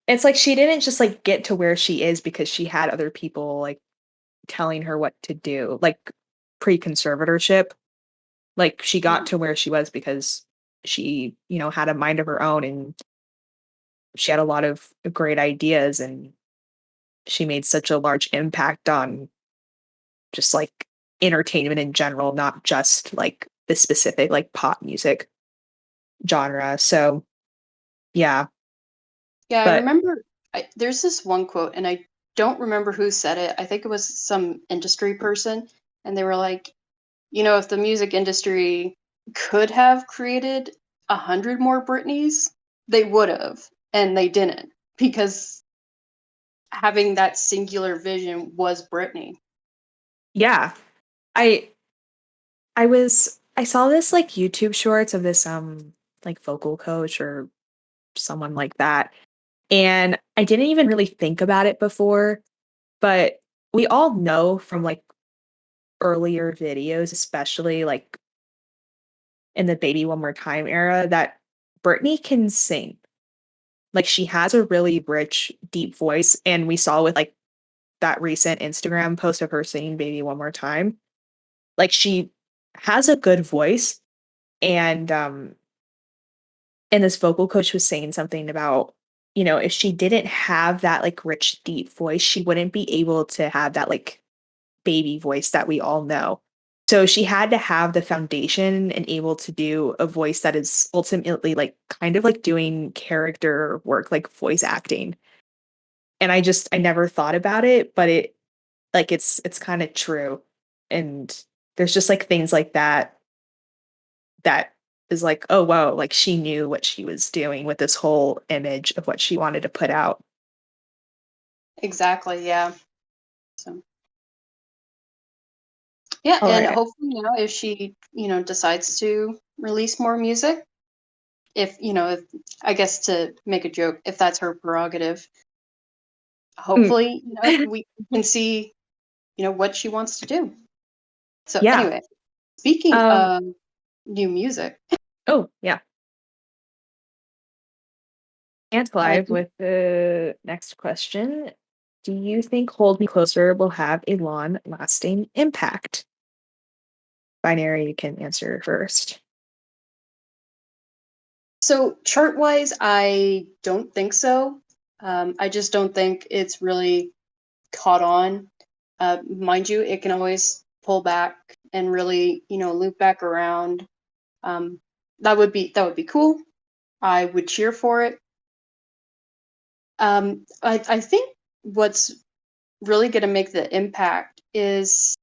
[SPEAKER 1] It's like she didn't just like get to where she is because she had other people like telling her what to do, like pre-conservatorship. Like she got
[SPEAKER 2] Yeah,
[SPEAKER 1] to where she was because she, had a mind of her own and she had a lot of great ideas and she made such a large impact on just like entertainment in general, not just like the specific like pop music genre. So, yeah,
[SPEAKER 2] yeah. I
[SPEAKER 1] but
[SPEAKER 2] remember. There's this one quote, and I don't remember who said it. I think it was some industry person, and they were like, if the music industry could have created 100 more Britneys, they would have, and they didn't because having that singular vision was Britney.
[SPEAKER 1] yeah, I I saw this like YouTube shorts of this like vocal coach or someone like that. And I didn't even really think about it before, but we all know from like earlier videos, especially like in the Baby One More Time era, that Britney can sing. Like she has a really rich, deep voice. And we saw with like that recent Instagram post of her singing Baby One More Time. Like she has a good voice. And this vocal coach was saying something about, if she didn't have that like rich, deep voice, she wouldn't be able to have that like baby voice that we all know. So she had to have the foundation and able to do a voice that is ultimately like kind of like doing character work, like voice acting. And I never thought about it, but it's kind of true. And there's just like things like that is like, oh wow, like she knew what she was doing with this whole image of what she wanted to put out.
[SPEAKER 2] Exactly. Yeah. So yeah,
[SPEAKER 1] All
[SPEAKER 2] and
[SPEAKER 1] right.
[SPEAKER 2] hopefully, if she, decides to release more music, if I guess to make a joke, if that's her prerogative,
[SPEAKER 1] Mm.
[SPEAKER 2] hopefully, we can see, what she wants to do. So
[SPEAKER 1] Yeah.
[SPEAKER 2] anyway, speaking
[SPEAKER 1] Um,
[SPEAKER 2] of new music,
[SPEAKER 1] oh yeah. And
[SPEAKER 2] I
[SPEAKER 1] live
[SPEAKER 2] think
[SPEAKER 1] with the next question. Do you think Hold Me Closer will have a long lasting impact? Binary, you can answer first.
[SPEAKER 2] so. Chart wise, I don't think so. I just don't think it's really caught on. Mind you, it can always pull back and really, loop back around. Um, that would be cool. I would cheer for it. I think what's really going to make the impact is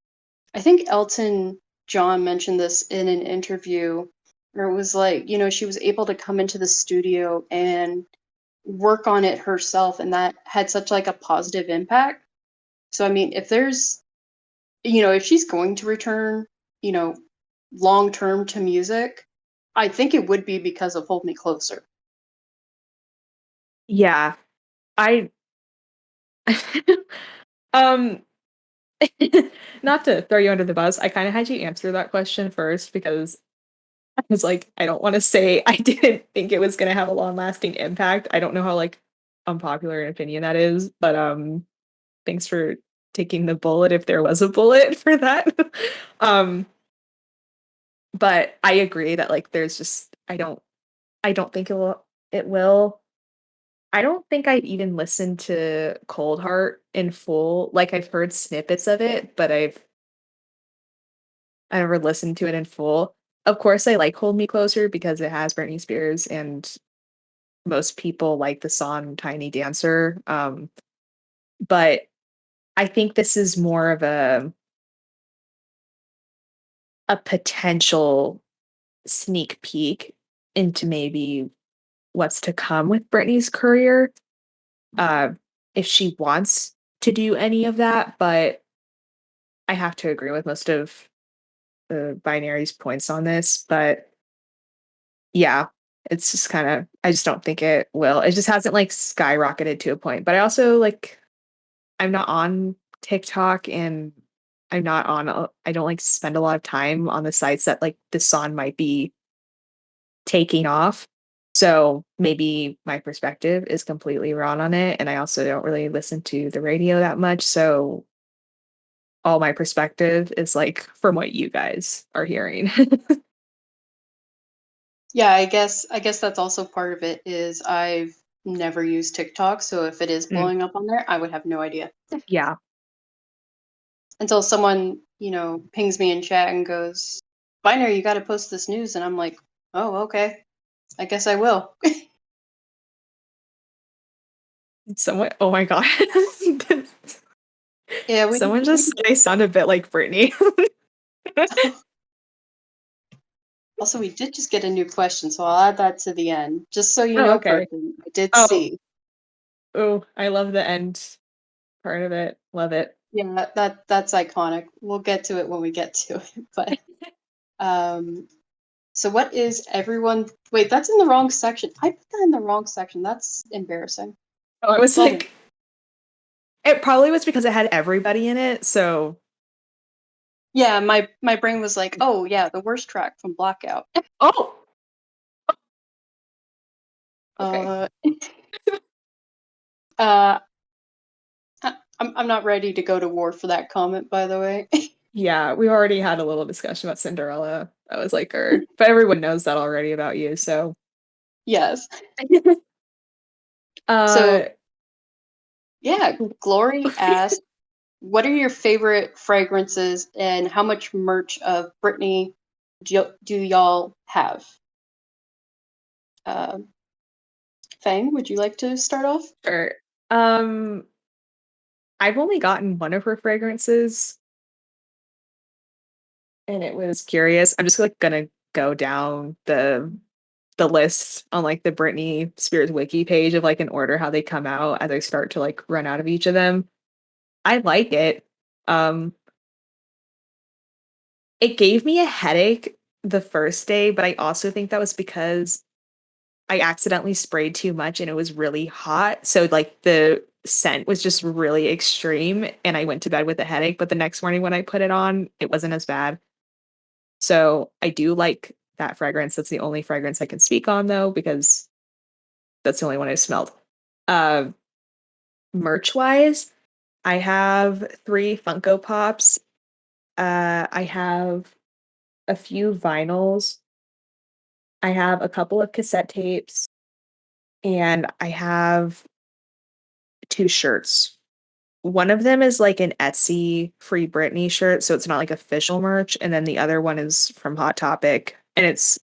[SPEAKER 2] I think Elton John mentioned this in an interview where it was like, she was able to come into the studio and work on it herself and that had such like a positive impact. So I mean, if she's going to return, you know, long term to music, I think it would be because of Hold Me Closer.
[SPEAKER 1] Yeah. I um not to throw you under the bus, I kind of had you answer that question first because I was like, I don't want to say I didn't think it was going to have a long lasting impact. I don't know how like unpopular an opinion that is, but thanks for taking the bullet if there was a bullet for that. um but I agree that like there's just I don't think it will. I don't think I've even listened to Cold Heart in full. Like I've heard snippets of it, but I never listened to it in full. Of course, I like Hold Me Closer because it has Britney Spears and most people like the song Tiny Dancer. But I think this is more of a potential sneak peek into maybe what's to come with Britney's career, uh, if she wants to do any of that. But I have to agree with most of the binary's points on this, but yeah, it's just kind of, I just don't think it will. It just hasn't like skyrocketed to a point. But I also like, I'm not on TikTok and I'm not on, I don't like spend a lot of time on the sites that like the song might be taking off. So maybe my perspective is completely wrong on it. And I also don't really listen to the radio that much. So all my perspective is like from what you guys are hearing.
[SPEAKER 2] Yeah, I guess that's also part of it is I've never used TikTok, so if it is
[SPEAKER 1] Mm,
[SPEAKER 2] blowing up on there, I would have no idea.
[SPEAKER 1] yeah.
[SPEAKER 2] Until someone, pings me in chat and goes, Binary, you gotta post this news, and I'm like, oh, okay. I guess I will.
[SPEAKER 1] Someone, oh my God.
[SPEAKER 2] Yeah, we
[SPEAKER 1] Someone just said I sound a bit like Britney.
[SPEAKER 2] also we did just get a new question, so I'll add that to the end. Just so you
[SPEAKER 1] Oh,
[SPEAKER 2] know,
[SPEAKER 1] okay.
[SPEAKER 2] person, I did
[SPEAKER 1] Oh,
[SPEAKER 2] see.
[SPEAKER 1] oh, I love the end part of it. Love it.
[SPEAKER 2] Yeah, that's iconic. We'll get to it when we get to it. But um so what is everyone wait, that's in the wrong section. I put that in the wrong section. That's embarrassing.
[SPEAKER 1] Oh, I was
[SPEAKER 2] Well,
[SPEAKER 1] like, it probably was because it had everybody in it. So,
[SPEAKER 2] yeah, my brain was like, oh yeah, the worst track from Blackout.
[SPEAKER 1] oh, okay.
[SPEAKER 2] uh uh I'm not ready to go to war for that comment, by the way.
[SPEAKER 1] Yeah, we already had a little discussion about Cinderella. I was like, but everyone knows that already about you. So,
[SPEAKER 2] Yes.
[SPEAKER 1] uh,
[SPEAKER 2] So yeah, Glory asked, what are your favorite fragrances and how much merch of Britney do y'all have? Um, Fang, would you like to start off?
[SPEAKER 1] sure. Um, I've only gotten one of her fragrances, and it was curious. I'm just like gonna go down the list on like the Britney Spears wiki page of like in order how they come out as I start to like run out of each of them. I like it. Um, it gave me a headache the first day, but I also think that was because I accidentally sprayed too much and it was really hot. So like the scent was just really extreme and I went to bed with a headache, but the next morning when I put it on, it wasn't as bad. So I do like that fragrance. That's the only fragrance I can speak on though, because that's the only one I smelled. Uh, merch wise, I have 3 Funko Pops. I have a few vinyls. I have a couple of cassette tapes, and I have 2 shirts. One of them is like an Etsy Free Britney shirt, so it's not like official merch, and then the other one is from Hot Topic, and it's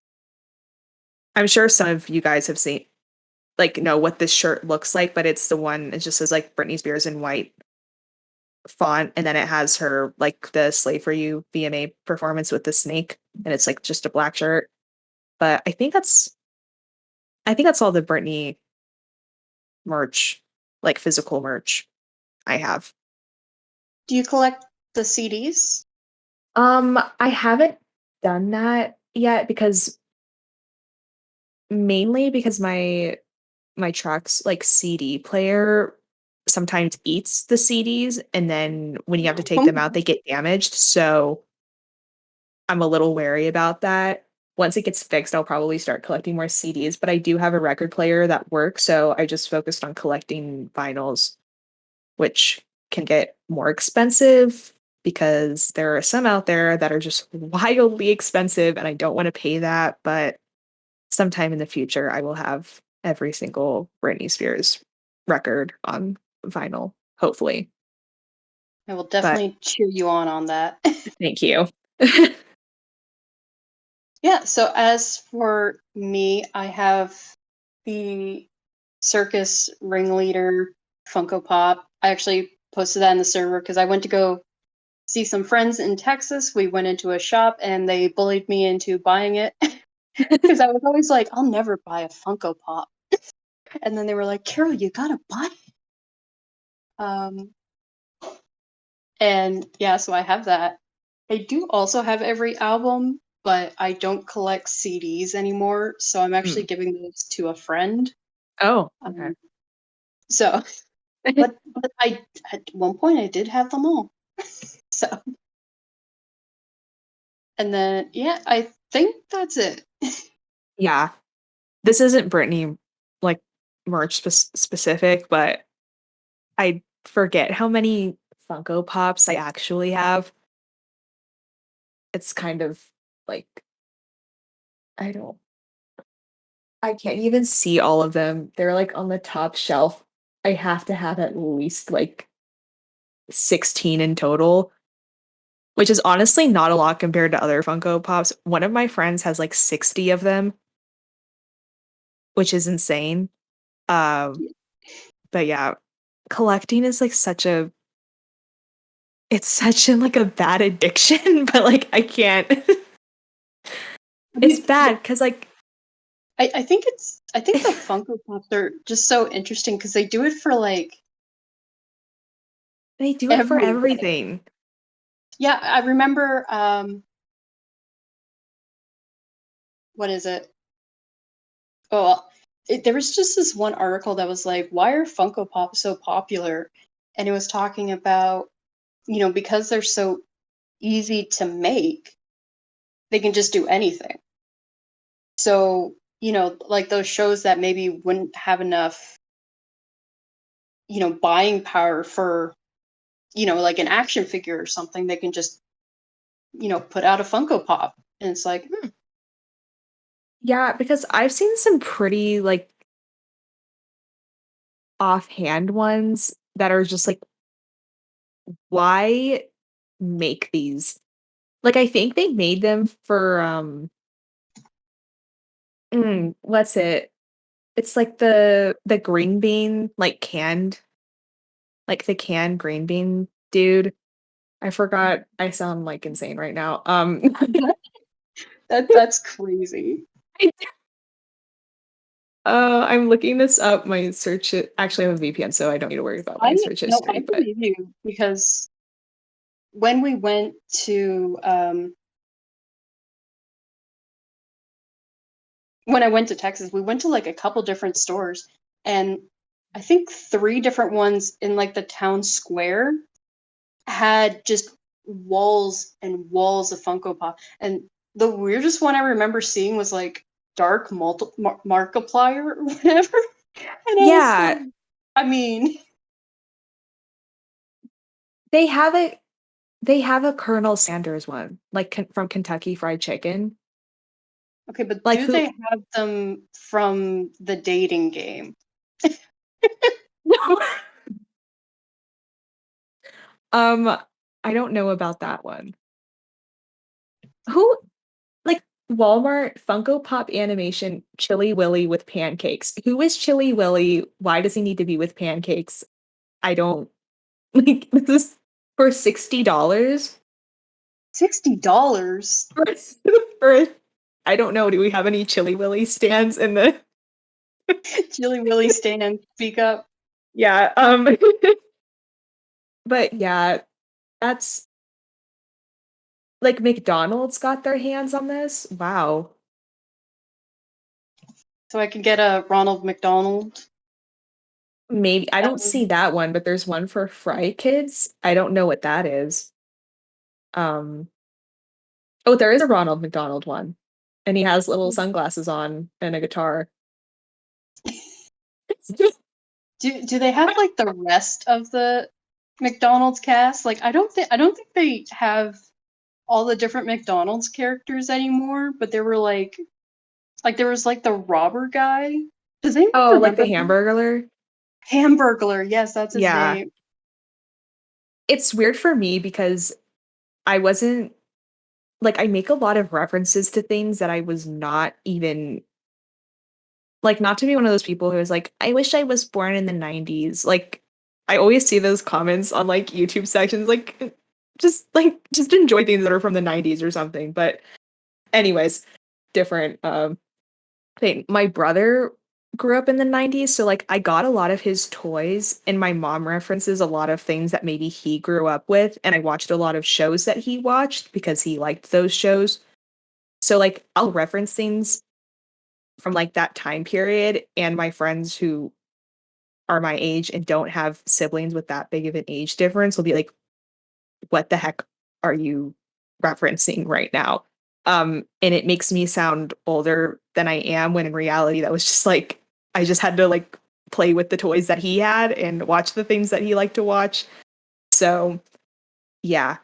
[SPEAKER 1] I'm sure some of you guys have seen like know what this shirt looks like, but it's the one it just says like Britney Spears in white font, and then it has her like the Slave for You VMA performance with the snake, and it's like just a black shirt. But I think that's all the Britney merch, like physical merch I have.
[SPEAKER 2] Do you collect the CDs?
[SPEAKER 1] I haven't done that yet because mainly because my truck's like CD player sometimes eats the CDs and then when you have to take them out they get damaged. So I'm a little wary about that. Once it gets fixed, I'll probably start collecting more CDs, but I do have a record player that works, so I just focused on collecting vinyls, which can get more expensive because there are some out there that are just wildly expensive and I don't want to pay that, but sometime in the future I will have every single Britney Spears record on vinyl, hopefully.
[SPEAKER 2] I will
[SPEAKER 1] But
[SPEAKER 2] definitely cheer you on that.
[SPEAKER 1] thank you.
[SPEAKER 2] Yeah, so as for me, I have the circus ringleader Funko Pop. I actually posted that in the server because I went to go see some friends in Texas. We went into a shop and they bullied me into buying it because I was always like, I'll never buy a Funko Pop. And then they were like, Carol, you gotta buy it. Um, and yeah, so I have that. I do also have every album, but I don't collect CDs anymore, so I'm actually
[SPEAKER 1] Mm.
[SPEAKER 2] giving those to a friend.
[SPEAKER 1] Oh, okay.
[SPEAKER 2] Um, so, but I at one point I did have them all. So, and then yeah, I think that's it.
[SPEAKER 1] Yeah. This isn't Britney like merch specific, but I forget how many Funko Pops I actually have. It's kind of like I don't I can't even see all of them. They're like on the top shelf. I have to have at least like 16 in total, which is honestly not a lot compared to other Funko Pops. One of my friends has like 60 of them, which is insane. Um, but yeah, collecting is like such a it's such a like a bad addiction, but like I can't.
[SPEAKER 2] I
[SPEAKER 1] It's
[SPEAKER 2] mean,
[SPEAKER 1] bad because like
[SPEAKER 2] I think the Funko Pops are just so interesting because they do it for like
[SPEAKER 1] they do it for
[SPEAKER 2] everything.
[SPEAKER 1] everything.
[SPEAKER 2] Yeah, I remember what is it? Oh, there was just this one article that was like, why are Funko Pops so popular? And it was talking about, because they're so easy to make, they can just do anything. So, like those shows that maybe wouldn't have enough, buying power for, like an action figure or something, they can just, put out a Funko Pop. And it's like,
[SPEAKER 1] Yeah, because I've seen some pretty like offhand ones that are just like, why make these? Like I think they made them for what's it? It's like the green bean, like canned, like the canned green bean dude. I forgot. I sound like insane right now.
[SPEAKER 2] that's crazy.
[SPEAKER 1] I'm looking this up. My search it actually I have a VPN, so I don't need to worry about
[SPEAKER 2] I
[SPEAKER 1] my search
[SPEAKER 2] no, I
[SPEAKER 1] history. But
[SPEAKER 2] believe you because when we went to when I went to Texas, we went to like a couple different stores, and I think three different ones in like the town square had just walls and walls of Funko Pop. And the weirdest one I remember seeing was like Dark Markiplier or whatever. And I was like,
[SPEAKER 1] yeah,
[SPEAKER 2] I mean,
[SPEAKER 1] they have a they have a Colonel Sanders one, like from Kentucky Fried Chicken.
[SPEAKER 2] okay, but
[SPEAKER 1] Like
[SPEAKER 2] do they
[SPEAKER 1] who?
[SPEAKER 2] have them from the dating game?
[SPEAKER 1] um, I don't know about that one. Who like Walmart Funko Pop animation Chili Willy with pancakes. Who is Chili Willy? Why does he need to be with pancakes? I don't like this is for $60
[SPEAKER 2] $60.
[SPEAKER 1] for, for I don't know. Do we have any Chili Willy stands in the
[SPEAKER 2] Chili Willy stand, speak up.
[SPEAKER 1] yeah, but yeah, that's like McDonald's got their hands on this. Wow.
[SPEAKER 2] So I can get a Ronald McDonald.
[SPEAKER 1] Maybe I don't
[SPEAKER 2] Um,
[SPEAKER 1] see that one, but there's one for Fry Kids. I don't know what that is. Um Oh, there is a Ronald McDonald one, and he has little sunglasses on and a guitar.
[SPEAKER 2] do they have like the rest of the McDonald's cast? Like I don't think they have all the different McDonald's characters anymore, but there were like there was like the robber guy. Does anyone
[SPEAKER 1] Oh, like the
[SPEAKER 2] remember him?
[SPEAKER 1] Hamburglar?
[SPEAKER 2] Hamburglar, yes, that's his
[SPEAKER 1] Yeah.
[SPEAKER 2] name.
[SPEAKER 1] It's weird for me because I wasn't like I make a lot of references to things that I was not even like not to be one of those people who is like, I wish I was born in the 90s. Like I always see those comments on like YouTube sections, just enjoy things that are from the 90s or something. But anyways, different thing. My brother grew up in the 90s, so like I got a lot of his toys, and my mom references a lot of things that maybe he grew up with, and I watched a lot of shows that he watched because he liked those shows. So like I'll reference things from like that time period, and my friends who are my age and don't have siblings with that big of an age difference will be like, what the heck are you referencing right now? And it makes me sound older than I am when in reality that was just like I just had to like play with the toys that he had and watch the things that he liked to watch. So yeah.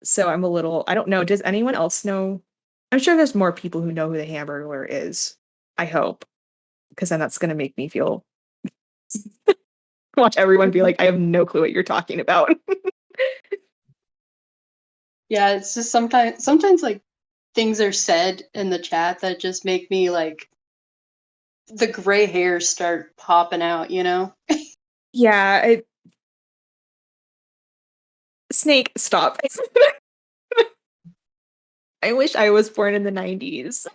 [SPEAKER 1] So I'm a little I don't know. Does anyone else know? I'm sure there's more people who know who the Hamburglar is. I hope. Because then that's gonna make me feel watch everyone be like, I have no clue what you're talking about.
[SPEAKER 2] Yeah, it's just sometimes like things are said in the chat that just make me like the gray hairs start popping out, you know?
[SPEAKER 1] Yeah, Snake, stop. I wish I was born in the 90s.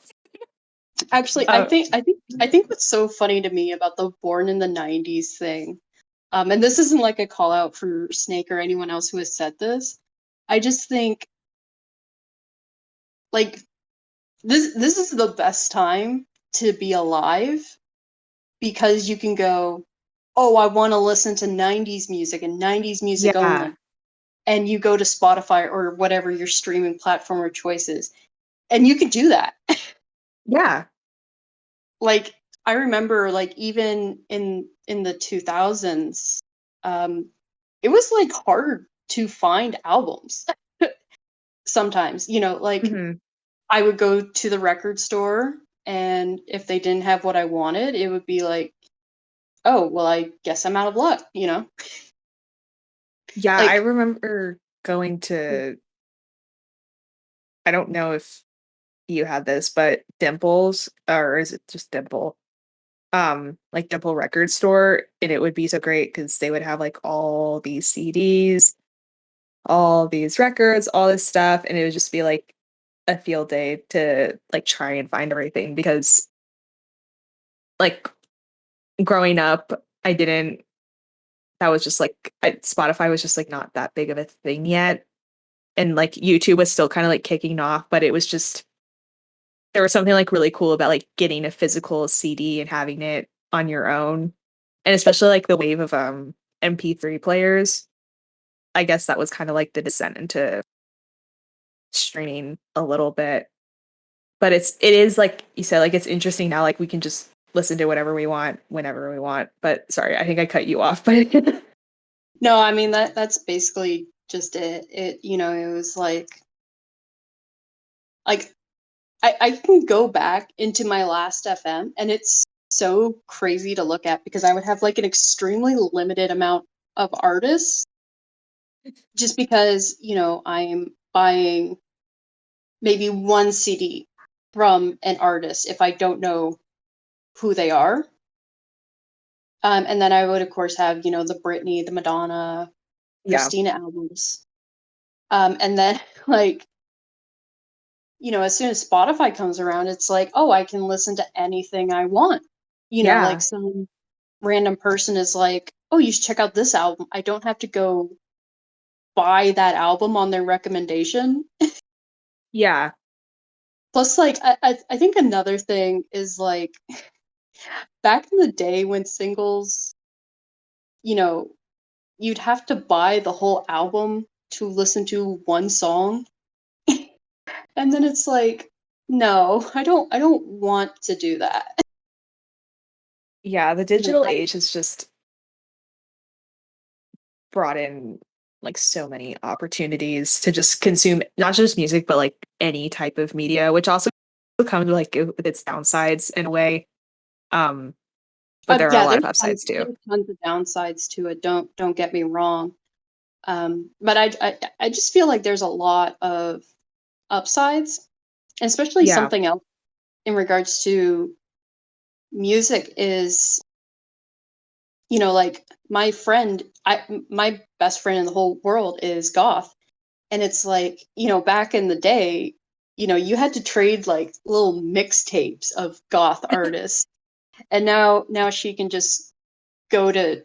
[SPEAKER 2] Actually, I think what's so funny to me about the born in the 90s thing, and this isn't like a call out for Snake or anyone else who has said this. I just think like this is the best time to be alive because you can go, oh, I want to listen to 90s music and 90s music
[SPEAKER 1] Yeah.
[SPEAKER 2] only. And you go to Spotify or whatever your streaming platform of choice is, and you can do that.
[SPEAKER 1] Yeah.
[SPEAKER 2] Like I remember like even in the 2000s, it was like hard to find albums sometimes, you know, like
[SPEAKER 1] Mhm.
[SPEAKER 2] I would go to the record store and if they didn't have what I wanted, it would be like, oh, well, I guess I'm out of luck, you know?
[SPEAKER 1] Yeah, I
[SPEAKER 2] Like,
[SPEAKER 1] remember going to I don't know if you had this, but Dimples, or is it just Dimple? Like Dimple Record Store, and it would be so great because they would have like all these CDs, all these records, all this stuff, and it would just be like a field day to like try and find everything because like growing up, I didn't that was just like Spotify was just like not that big of a thing yet. And like YouTube was still kind of like kicking off, but it was just there was something like really cool about like getting a physical CD and having it on your own. And especially like the wave of MP3 players. I guess that was kind of like the descent into streaming a little bit. But it is like you said, like it's interesting now, like we can just listen to whatever we want whenever we want. But sorry, I think I cut you off, but
[SPEAKER 2] no, I mean that's basically just it. It, you know, it was like I can go back into my last FM and it's so crazy to look at because I would have like an extremely limited amount of artists just because, you know, I'm buying maybe one CD from an artist if I don't know who they are. And then I would, of course, have, you know, the Britney, the Madonna,
[SPEAKER 1] yeah.
[SPEAKER 2] Christina albums. And then, like, you know, as soon as Spotify comes around, it's like, oh, I can listen to anything I want. You know, like
[SPEAKER 1] Yeah.
[SPEAKER 2] some random person is like, oh, you should check out this album. I don't have to go buy that album on their recommendation.
[SPEAKER 1] Yeah.
[SPEAKER 2] Plus, like, I think another thing is like back in the day when singles, you know, you'd have to buy the whole album to listen to one song. And then it's like, no, I don't want to do that.
[SPEAKER 1] Yeah. The
[SPEAKER 2] You know,
[SPEAKER 1] digital age has just brought in like so many opportunities to just consume not just music but like any type of media, which also comes like with its downsides in a way. Um, but there are a
[SPEAKER 2] yeah,
[SPEAKER 1] lot of upsides too.
[SPEAKER 2] there's tons of downsides to it. Don't get me wrong. But I just feel like there's a lot of upsides, especially
[SPEAKER 1] Yeah.
[SPEAKER 2] something else in regards to music is, you know, like my best friend in the whole world is goth. And it's like, you know, back in the day, you know, you had to trade like little mixtapes of goth artists. And now she can just go to,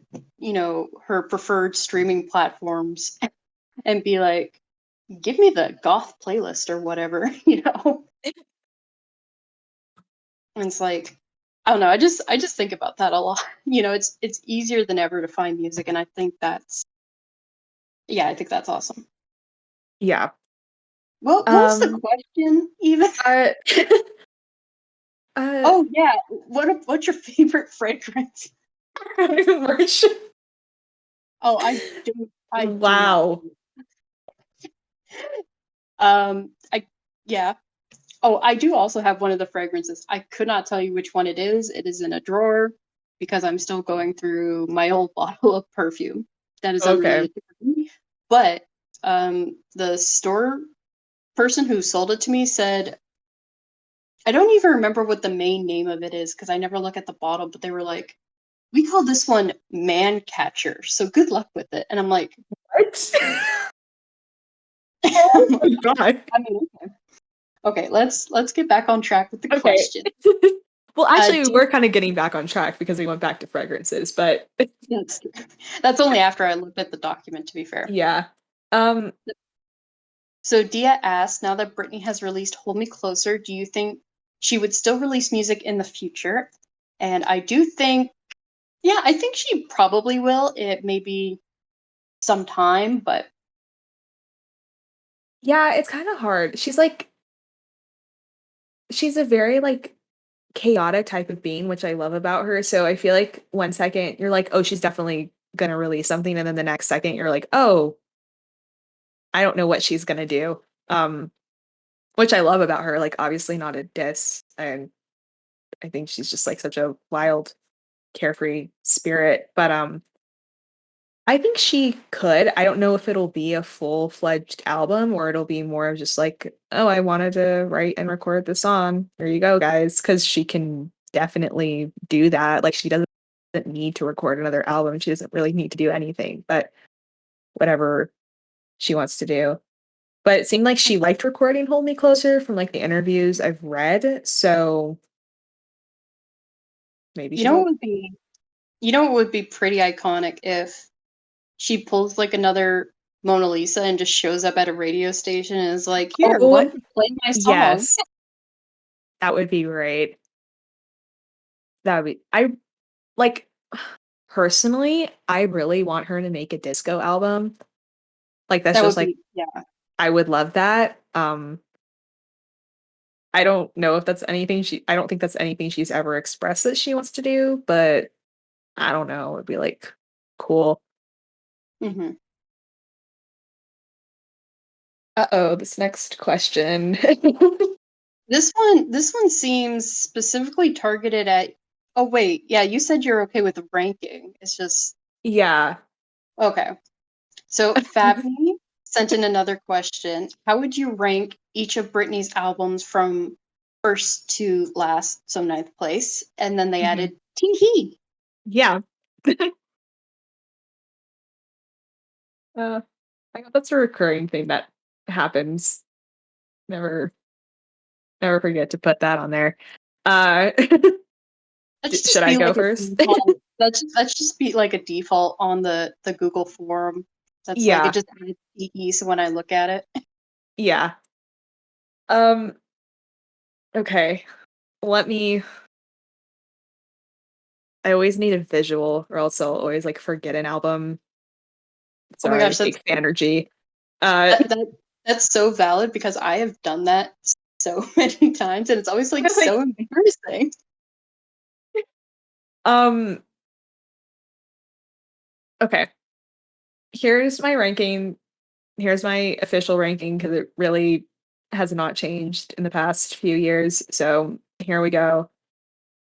[SPEAKER 2] her preferred streaming platforms and be like, give me the goth playlist or whatever, And it's like, I don't know, I just think about that a lot. It's easier than ever to find music, and I think that's awesome.
[SPEAKER 1] Yeah.
[SPEAKER 2] What was the question even?
[SPEAKER 1] Uh,
[SPEAKER 2] Oh yeah, what's your favorite fragrance?
[SPEAKER 1] I don't even merch.
[SPEAKER 2] Oh, I do not.
[SPEAKER 1] Wow.
[SPEAKER 2] I yeah. Oh, I do also have one of the fragrances. I could not tell you which one it is. It is in a drawer because I'm still going through my old bottle of perfume that is
[SPEAKER 1] Okay.
[SPEAKER 2] unrelated to me. But the store person who sold it to me said, I don't even remember what the main name of it is because I never look at the bottle, but they were like, we call this one Man Catcher, so good luck with it. And I'm like,
[SPEAKER 1] What?
[SPEAKER 2] I'm
[SPEAKER 1] Oh my
[SPEAKER 2] like,
[SPEAKER 1] god.
[SPEAKER 2] I mean, okay, let's get back on track with the
[SPEAKER 1] Okay.
[SPEAKER 2] question.
[SPEAKER 1] Well, actually, we
[SPEAKER 2] Do
[SPEAKER 1] were kind of getting back on track because we went back to fragrances, but
[SPEAKER 2] that's only after I looked at the document, to be fair.
[SPEAKER 1] yeah. Um,
[SPEAKER 2] So Dia asked, now that Britney has released Hold Me Closer, do you think she would still release music in the future? And I do think, yeah, I think she probably will. It may be some time, but
[SPEAKER 1] yeah, it's kind of hard. She's a very like chaotic type of being, which I love about her. So I feel like one second you're like, oh, she's definitely gonna release something, and then the next second you're like, oh, I don't know what she's gonna do. Um, which I love about her. Like, obviously not a diss, and I think she's just like such a wild, carefree spirit. But I think she could. I don't know if it'll be a full-fledged album or it'll be more of just like, "Oh, I wanted to write and record the song. Here you go, guys," because she can definitely do that. Like, she doesn't need to record another album. She doesn't really need to do anything, but whatever she wants to do. But it seemed like she liked recording Hold Me Closer from, like, the interviews I've read, so maybe
[SPEAKER 2] you
[SPEAKER 1] she
[SPEAKER 2] know what
[SPEAKER 1] will.
[SPEAKER 2] would be pretty iconic if she pulls like another Mona Lisa and just shows up at a radio station and is like, here, why
[SPEAKER 1] Oh,
[SPEAKER 2] don't you play my song?
[SPEAKER 1] yes. That would be great. That would be I like, personally, I really want her to make a disco album. Like, that's
[SPEAKER 2] That
[SPEAKER 1] just,
[SPEAKER 2] would
[SPEAKER 1] like
[SPEAKER 2] be, yeah.
[SPEAKER 1] I would love that. I don't know if I don't think that's anything she's ever expressed that she wants to do, but I don't know, it'd be, like, cool.
[SPEAKER 2] Hmm.
[SPEAKER 1] Uh-oh, this next question.
[SPEAKER 2] This one seems specifically targeted at. Oh wait, yeah, you said you're okay with the ranking. It's just
[SPEAKER 1] Yeah.
[SPEAKER 2] okay. So Fabi sent in another question. How would you rank each of Britney's albums from first to last, so ninth place? And then they
[SPEAKER 1] Mhm.
[SPEAKER 2] added Teehee.
[SPEAKER 1] Yeah. Uh, I know that's a recurring thing that happens. Never never forget to put that on there. Uh,
[SPEAKER 2] That should
[SPEAKER 1] should
[SPEAKER 2] just
[SPEAKER 1] I
[SPEAKER 2] be
[SPEAKER 1] go
[SPEAKER 2] like a
[SPEAKER 1] first?
[SPEAKER 2] default. That should just be like a default on the Google form. That's like it
[SPEAKER 1] Yeah.
[SPEAKER 2] just adds Teehee, so when I look at it.
[SPEAKER 1] Yeah. Um, okay. Let me I always need a visual or else I'll always, like, forget an album.
[SPEAKER 2] Oh my
[SPEAKER 1] Sorry,
[SPEAKER 2] gosh,
[SPEAKER 1] it takes energy. Uh,
[SPEAKER 2] that, that that's so valid because I have done that so many times and it's always like
[SPEAKER 1] like,
[SPEAKER 2] so embarrassing.
[SPEAKER 1] um, okay. Here's my ranking. Here's my official ranking because it really has not changed in the past few years. So here we go.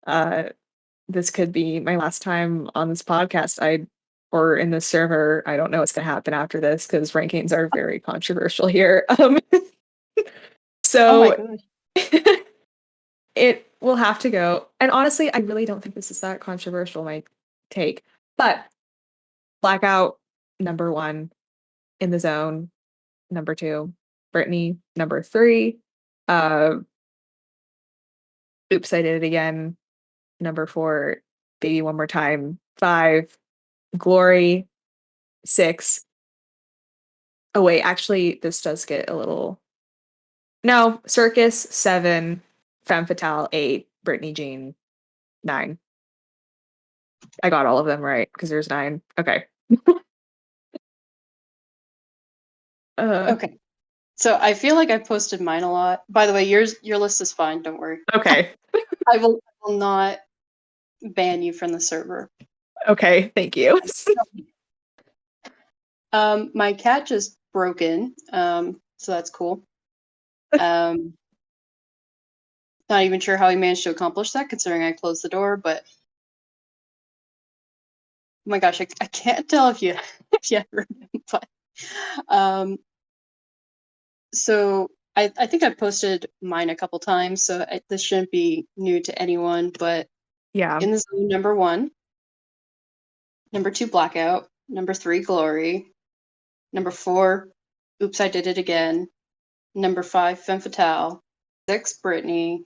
[SPEAKER 1] Uh, this could be my last time on this podcast. Or in this server. I don't know what's gonna happen after this because rankings are very controversial here.
[SPEAKER 2] Oh my
[SPEAKER 1] So
[SPEAKER 2] gosh.
[SPEAKER 1] it will have to go. And honestly, I really don't think this is that controversial, my take. But Blackout, number one, In the Zone, number two, Britney, number three, uh, Oops, I Did It Again, Number 4, Baby One More Time. 5, Glory. 6. Oh wait, actually, this does get a little. No, Circus. 7, Femme Fatale. 8, Britney Jean. 9. I got all of them right because there's 9. Okay.
[SPEAKER 2] Okay. So I feel like I've posted mine a lot. By the way, your list is fine. Don't worry.
[SPEAKER 1] Okay.
[SPEAKER 2] I will not ban you from the server.
[SPEAKER 1] Okay. Thank you.
[SPEAKER 2] My cat just broke in, so that's cool. Not even sure how he managed to accomplish that, considering I closed the door. But oh my gosh, I can't tell if you heard him. But so I think I've posted mine a couple times, so this shouldn't be new to anyone. But
[SPEAKER 1] Yeah.
[SPEAKER 2] in the zone, number 1, number 2, Blackout, number 3, Glory, number 4, Oops, I Did It Again, number 5, Femme Fatale, 6, Britney.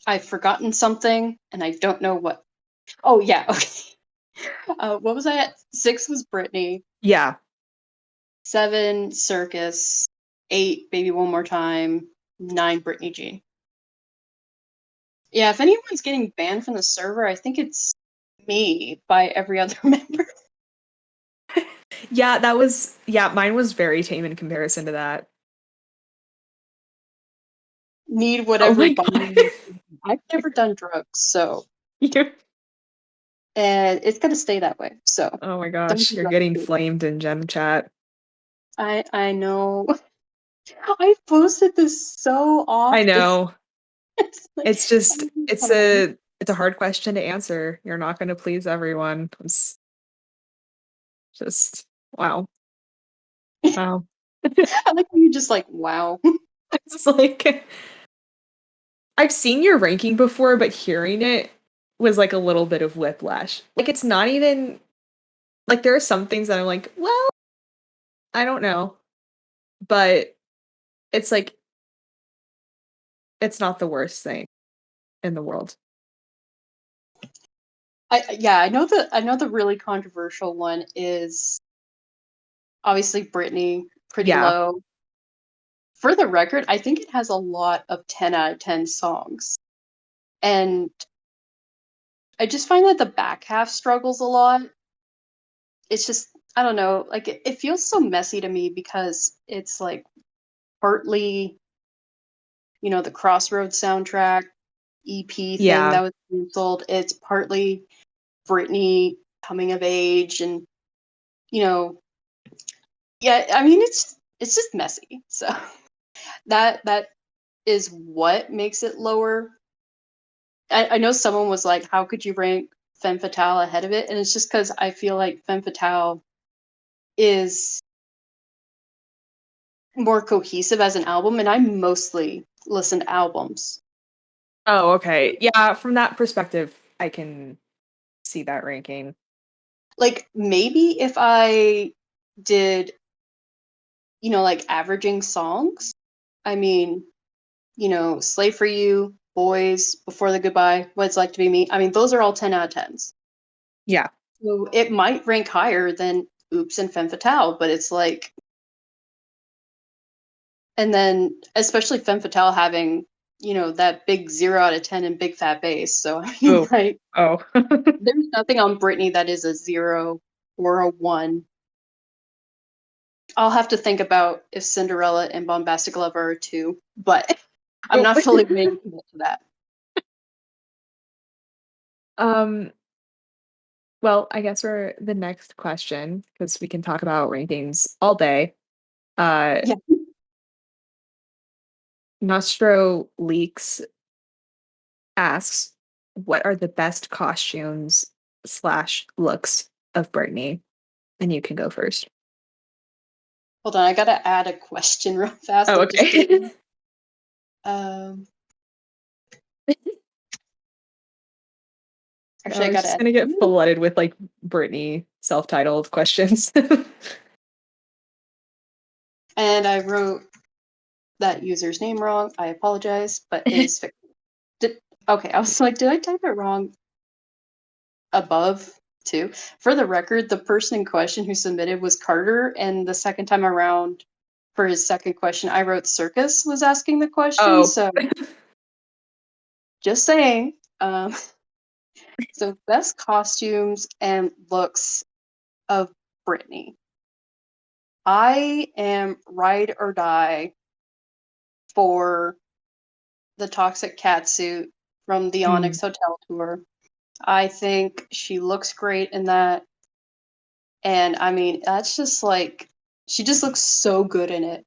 [SPEAKER 2] I've forgotten something, and I don't know what. Oh, yeah, okay. What was I at? 6 was Britney.
[SPEAKER 1] Yeah.
[SPEAKER 2] 7, Circus. 8, Baby One More Time. 9, Britney Jean. Yeah, if anyone's getting banned from the server, I think it's me by every other member.
[SPEAKER 1] Yeah, mine was very tame in comparison to that.
[SPEAKER 2] Need
[SPEAKER 1] Oh
[SPEAKER 2] whatever
[SPEAKER 1] my
[SPEAKER 2] button.
[SPEAKER 1] God.
[SPEAKER 2] I've never done drugs, so
[SPEAKER 1] You're-
[SPEAKER 2] and it's gonna stay that way. So
[SPEAKER 1] oh my
[SPEAKER 2] don't
[SPEAKER 1] gosh,
[SPEAKER 2] do
[SPEAKER 1] you're
[SPEAKER 2] drugs,
[SPEAKER 1] getting
[SPEAKER 2] please.
[SPEAKER 1] flamed in Gem chat.
[SPEAKER 2] I know. I've posted this so often.
[SPEAKER 1] I know.
[SPEAKER 2] It's like,
[SPEAKER 1] It's just
[SPEAKER 2] come on.
[SPEAKER 1] it's a hard question to answer. You're not going to please everyone. It's just wow. Wow.
[SPEAKER 2] I like how you just like, wow.
[SPEAKER 1] It's like I've seen your ranking before, but hearing it was like a little bit of whiplash. Like it's not even like there are some things that I'm like, well, I don't know. But it's like it's not the worst thing in the world.
[SPEAKER 2] I know the really controversial one is obviously Britney, Pretty
[SPEAKER 1] Yeah.
[SPEAKER 2] Low. For the record, I think it has a lot of 10 out of 10 songs. And I just find that the back half struggles a lot. It's just, I don't know, like it feels so messy to me because it's like partly, the Crossroads soundtrack EP thing
[SPEAKER 1] Yeah.
[SPEAKER 2] that was canceled. It's partly Britney coming of age and, you know, yeah, I mean it's just messy. So that is what makes it lower. I know someone was like, how could you rank Femme Fatale ahead of it? And it's just because I feel like Femme Fatale is more cohesive as an album, and I mostly listen to albums.
[SPEAKER 1] Oh, okay. Yeah, from that perspective, I can see that ranking.
[SPEAKER 2] Like maybe if I did, like averaging songs, I mean, Slave for You, Boys, Before the Goodbye, What It's Like to Be Me. I mean, those are all 10 out of 10s.
[SPEAKER 1] Yeah.
[SPEAKER 2] So it might rank higher than Oops and Femme Fatale, but it's like, and then especially Femme Fatale having, that big 0 out of 10 and big fat bass. So I mean,
[SPEAKER 1] Oh.
[SPEAKER 2] like,
[SPEAKER 1] Oh.
[SPEAKER 2] there's nothing on Britney that is a 0 or a 1. I'll have to think about if Cinderella and Bombastic Lover are 2, but I'm not fully ready to commit to that.
[SPEAKER 1] Um, well, I guess for the next question, because we can talk about rankings all day.
[SPEAKER 2] Yeah.
[SPEAKER 1] Nostro Leaks asks, what are the best costumes / looks of Britney? And you can go first.
[SPEAKER 2] Hold on, I gotta add a question real fast.
[SPEAKER 1] Oh,
[SPEAKER 2] I'm just
[SPEAKER 1] okay.
[SPEAKER 2] kidding. Actually,
[SPEAKER 1] I
[SPEAKER 2] I
[SPEAKER 1] was
[SPEAKER 2] gotta
[SPEAKER 1] just
[SPEAKER 2] add.
[SPEAKER 1] gonna get flooded with like Britney self-titled questions.
[SPEAKER 2] And I wrote that user's name wrong. I apologize, but it is fixed. Okay, I was like, did I type it wrong? Above too. For the record, the person in question who submitted was Carter, and the second time around, for his second question, I wrote Circus was asking the question.
[SPEAKER 1] Oh,
[SPEAKER 2] So just saying. So best costumes and looks of Britney. I am ride or die for the toxic cat suit from the
[SPEAKER 1] mm.
[SPEAKER 2] Onyx Hotel tour. I think she looks great in that. And I mean, that's just like, she just looks so good in it.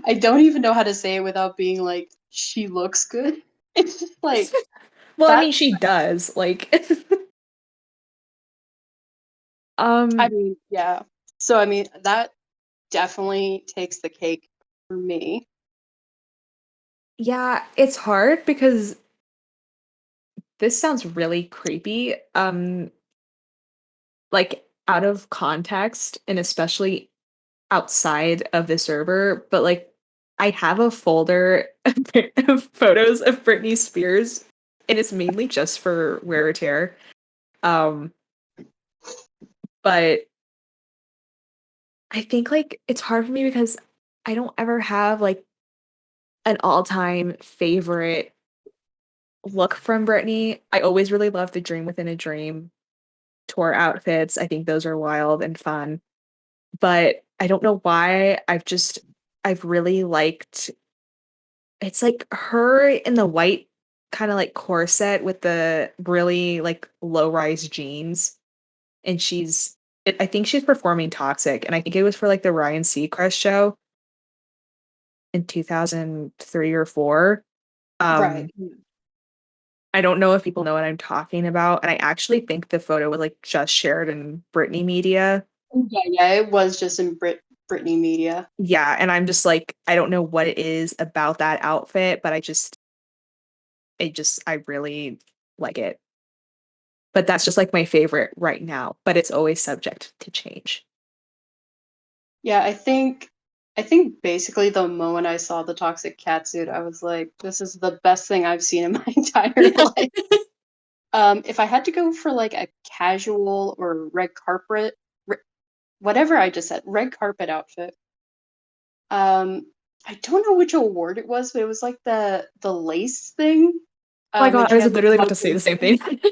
[SPEAKER 2] I don't even know how to say it without being like, she looks good. It's just like,
[SPEAKER 1] Well, I mean,
[SPEAKER 2] that's,
[SPEAKER 1] she does. Like,
[SPEAKER 2] I
[SPEAKER 1] um,
[SPEAKER 2] mean, yeah. So, I mean, that definitely takes the cake for me.
[SPEAKER 1] yeah, it's hard because this sounds really creepy. Like out of context and especially outside of the server, but like I have a folder of photos of Britney Spears and it's mainly just for wear or tear. Um, but I think like it's hard for me because I don't ever have like an all-time favorite look from Britney. I always really love the Dream Within a Dream tour outfits. I think those are wild and fun. But I don't know why I've really liked it's like her in the white kind of like corset with the really like low-rise jeans and I think she's performing Toxic and I think it was for like the Ryan Seacrest show in 2003 or 4.
[SPEAKER 2] Right.
[SPEAKER 1] Um I don't know if people know what I'm talking about and I actually think the photo was like just shared in Britney Media.
[SPEAKER 2] Yeah, yeah, it was just in Britney Media.
[SPEAKER 1] Yeah, and I'm just like I don't know what it is about that outfit, but I really like it. But that's just like my favorite right now, but it's always subject to change.
[SPEAKER 2] Yeah, I think basically the moment I saw the toxic catsuit, I was like, this is the best thing I've seen in my entire life. If I had to go for like a casual or red carpet, whatever I just said, red carpet outfit. I don't know which award it was, but it was like the lace thing.
[SPEAKER 1] Oh my
[SPEAKER 2] And
[SPEAKER 1] god, I
[SPEAKER 2] she
[SPEAKER 1] was
[SPEAKER 2] had like
[SPEAKER 1] literally about to say the same
[SPEAKER 2] foundation.
[SPEAKER 1] thing.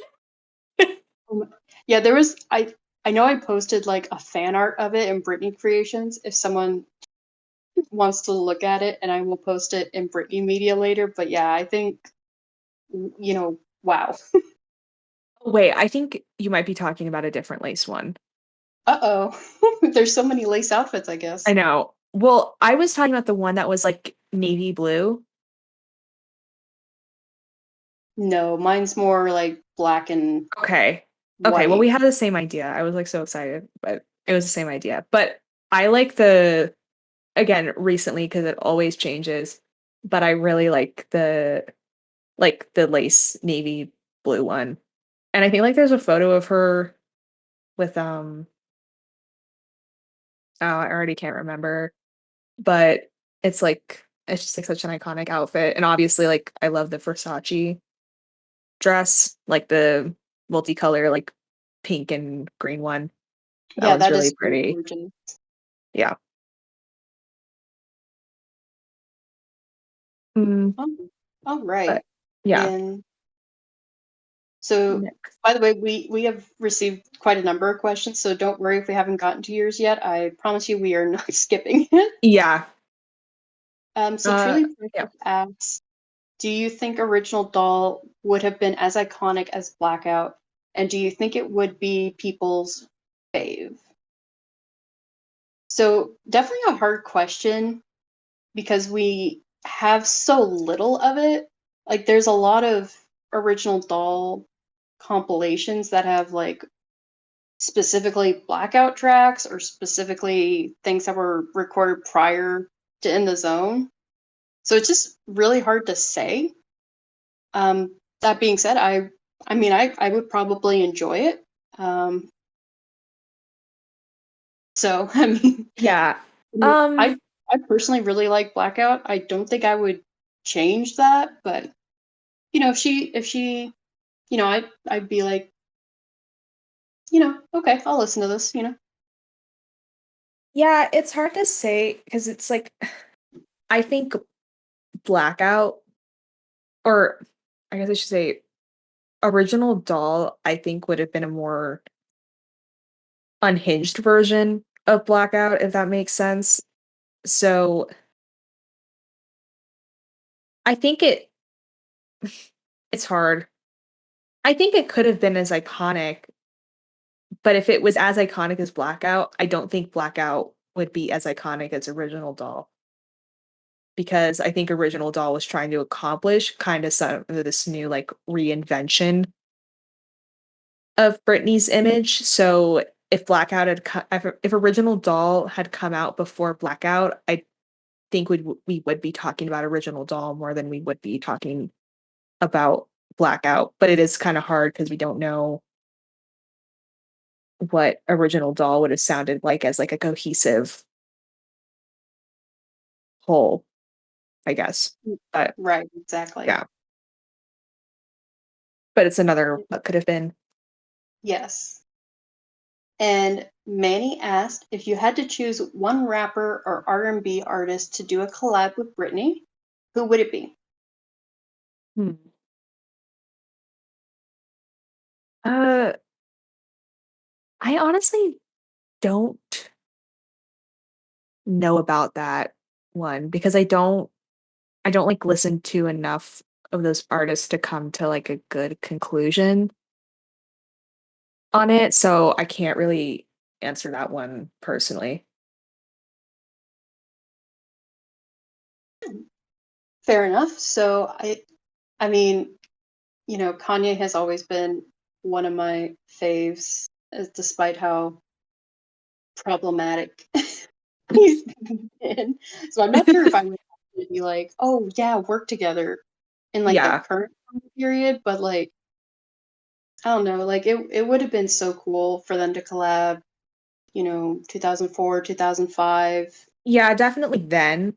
[SPEAKER 2] Yeah, there was I know I posted like a fan art of it in Britney Creations. If someone wants to look at it, and I will post it in Britney Media later. But yeah, I think wow.
[SPEAKER 1] Wait, I think you might be talking about a different lace one.
[SPEAKER 2] Uh-oh. There's so many lace outfits, I
[SPEAKER 1] I
[SPEAKER 2] guess.
[SPEAKER 1] know. Well, I was talking about the one that was like navy blue.
[SPEAKER 2] No, mine's more like black and
[SPEAKER 1] Okay. Okay, well
[SPEAKER 2] white.
[SPEAKER 1] we had the same idea. I was like so excited, but it was the same idea. But I like the again recently because it always changes, but I really like the lace navy blue one. And I think like there's a photo of her with oh, I already can't remember, but it's just like such an iconic outfit. And obviously like I love the Versace dress, like the multicolor like pink and green one. That
[SPEAKER 2] Yeah,
[SPEAKER 1] one's
[SPEAKER 2] that
[SPEAKER 1] really
[SPEAKER 2] is so
[SPEAKER 1] pretty.
[SPEAKER 2] gorgeous.
[SPEAKER 1] Yeah. Mm,
[SPEAKER 2] All right.
[SPEAKER 1] but yeah.
[SPEAKER 2] And so,
[SPEAKER 1] Next.
[SPEAKER 2] by the way, we have received quite a number of questions, so don't worry if we haven't gotten to yours yet. I promise you we are not skipping it.
[SPEAKER 1] Yeah.
[SPEAKER 2] So Truly
[SPEAKER 1] Yeah.
[SPEAKER 2] Precious asks, do you think Original Doll would have been as iconic as Blackout? And do you think it would be people's fave? So definitely a hard question because we have so little of it. Like there's a lot of Original Doll compilations that have like specifically Blackout tracks or specifically things that were recorded prior to In the Zone. So it's just really hard to say. That being said, I mean I would probably enjoy it. Um, so
[SPEAKER 1] Yeah.
[SPEAKER 2] I mean,
[SPEAKER 1] Um
[SPEAKER 2] I personally really like Blackout. I don't think I would change that, but if she, I'd be like, okay, I'll listen to this.
[SPEAKER 1] Yeah, it's hard to say because it's like I think Blackout, or I guess I should say Original Doll, I think would have been a more unhinged version of Blackout, if that makes sense. So I think it's hard. I think it could have been as iconic, but if it was as iconic as Blackout, I don't think Blackout would be as iconic as Original Doll, because I think Original Doll was trying to accomplish kind of some of this new like reinvention of Britney's image. So if Blackout had if Original Doll had come out before Blackout, I think we would be talking about Original Doll more than we would be talking about Blackout. But it is kind of hard because we don't know what Original Doll would have sounded like as like a cohesive whole, I guess. But
[SPEAKER 2] Right, exactly.
[SPEAKER 1] yeah, but it's another what could have been.
[SPEAKER 2] Yes. And Manny asked if you had to choose one rapper or R&B artist to do a collab with Britney, who would it be?
[SPEAKER 1] Hmm. Uh, I honestly don't know about that one because I don't like listen to enough of those artists to come to like a good conclusion on it, so I can't really answer that one personally.
[SPEAKER 2] Fair enough. So I mean, Kanye has always been one of my faves, despite how problematic he's been. So I'm not sure if I would actually be like, oh yeah, work together in like the
[SPEAKER 1] Yeah.
[SPEAKER 2] current period, but like I don't know, like it would have been so cool for them to collab, 2004, 2005.
[SPEAKER 1] Yeah, definitely then.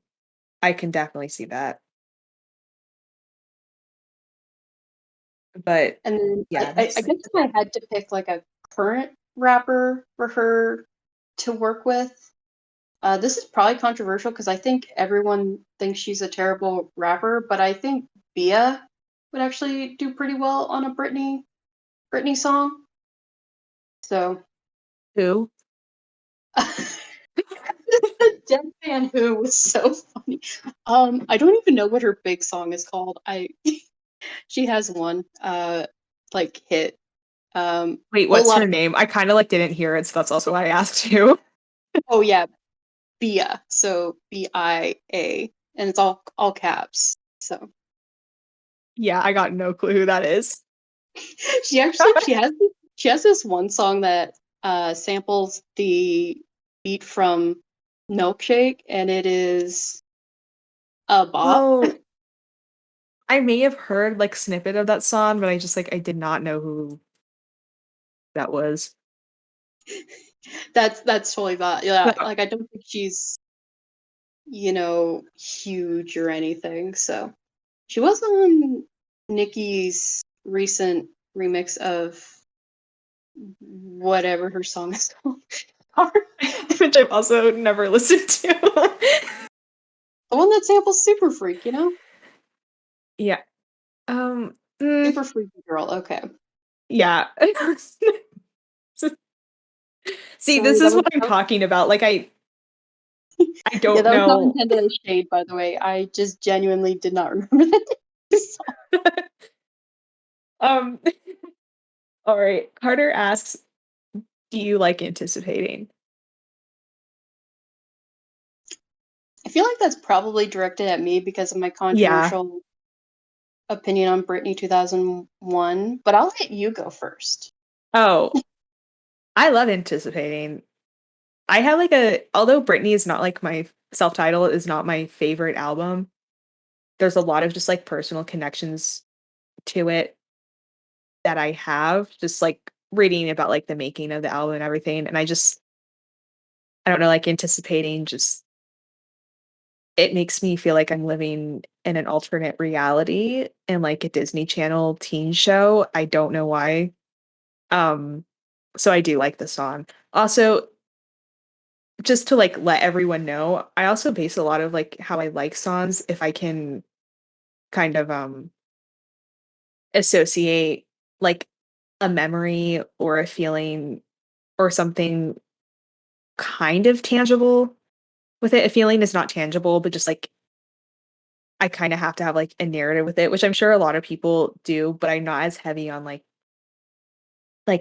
[SPEAKER 1] I can definitely see that. But
[SPEAKER 2] And then
[SPEAKER 1] yeah,
[SPEAKER 2] I
[SPEAKER 1] that's
[SPEAKER 2] guess if I had to pick like a current rapper for her to work with, this is probably controversial because I think everyone thinks she's a terrible rapper, but I think Bia would actually do pretty well on a Britney song. So
[SPEAKER 1] who?
[SPEAKER 2] the Deadpan Who was so funny. I don't even know what her big song is called. She has one like hit.
[SPEAKER 1] Wait,
[SPEAKER 2] Whole
[SPEAKER 1] what's
[SPEAKER 2] lot
[SPEAKER 1] her
[SPEAKER 2] of
[SPEAKER 1] name? I kinda, like, didn't hear it, so that's also why I asked you.
[SPEAKER 2] oh yeah, Bia. So BIA, and it's all caps. So
[SPEAKER 1] Yeah, I got no clue who that is.
[SPEAKER 2] she actually she has this one song that samples the beat from Milkshake, and it is a bop.
[SPEAKER 1] Oh, I may have heard, like, snippet of that song, but I just, like, I did not know who that was.
[SPEAKER 2] That's totally that. Yeah,
[SPEAKER 1] Oh,
[SPEAKER 2] like I don't think she's huge or anything. So she was on Nicki's recent remix of whatever her song is called.
[SPEAKER 1] which I've also never listened to.
[SPEAKER 2] The one that samples Super Freak.
[SPEAKER 1] Yeah.
[SPEAKER 2] Super Freaky Girl. Okay.
[SPEAKER 1] Yeah. See, this
[SPEAKER 2] Sorry, that
[SPEAKER 1] is
[SPEAKER 2] was,
[SPEAKER 1] what I'm
[SPEAKER 2] that was
[SPEAKER 1] talking about, like, I
[SPEAKER 2] yeah,
[SPEAKER 1] don't
[SPEAKER 2] that was not
[SPEAKER 1] know.
[SPEAKER 2] intended as shade, by the way. I just genuinely did not remember that song.
[SPEAKER 1] Um, alright, Carter asks, "Do you like anticipating?"
[SPEAKER 2] I feel like that's probably directed at me because of my
[SPEAKER 1] Yeah.
[SPEAKER 2] controversial opinion on Britney 2001, but I'll let you go first.
[SPEAKER 1] Oh, I love anticipating. I have like although Britney is not like my self-titled is not my favorite album, there's a lot of just like personal connections to it that I have, just like reading about like the making of the album and everything. And I don't know, like anticipating just it makes me feel like I'm living in an alternate reality in like a Disney Channel teen show. I don't know why. Um, so I do like the song. Also, just to like let everyone know, I also base a lot of like how I like songs if I can kind of associate like a memory or a feeling or something kind of tangible with it. A feeling is not tangible, but just like I kind of have to have like a narrative with it, which I'm sure a lot of people do, but I'm not as heavy on like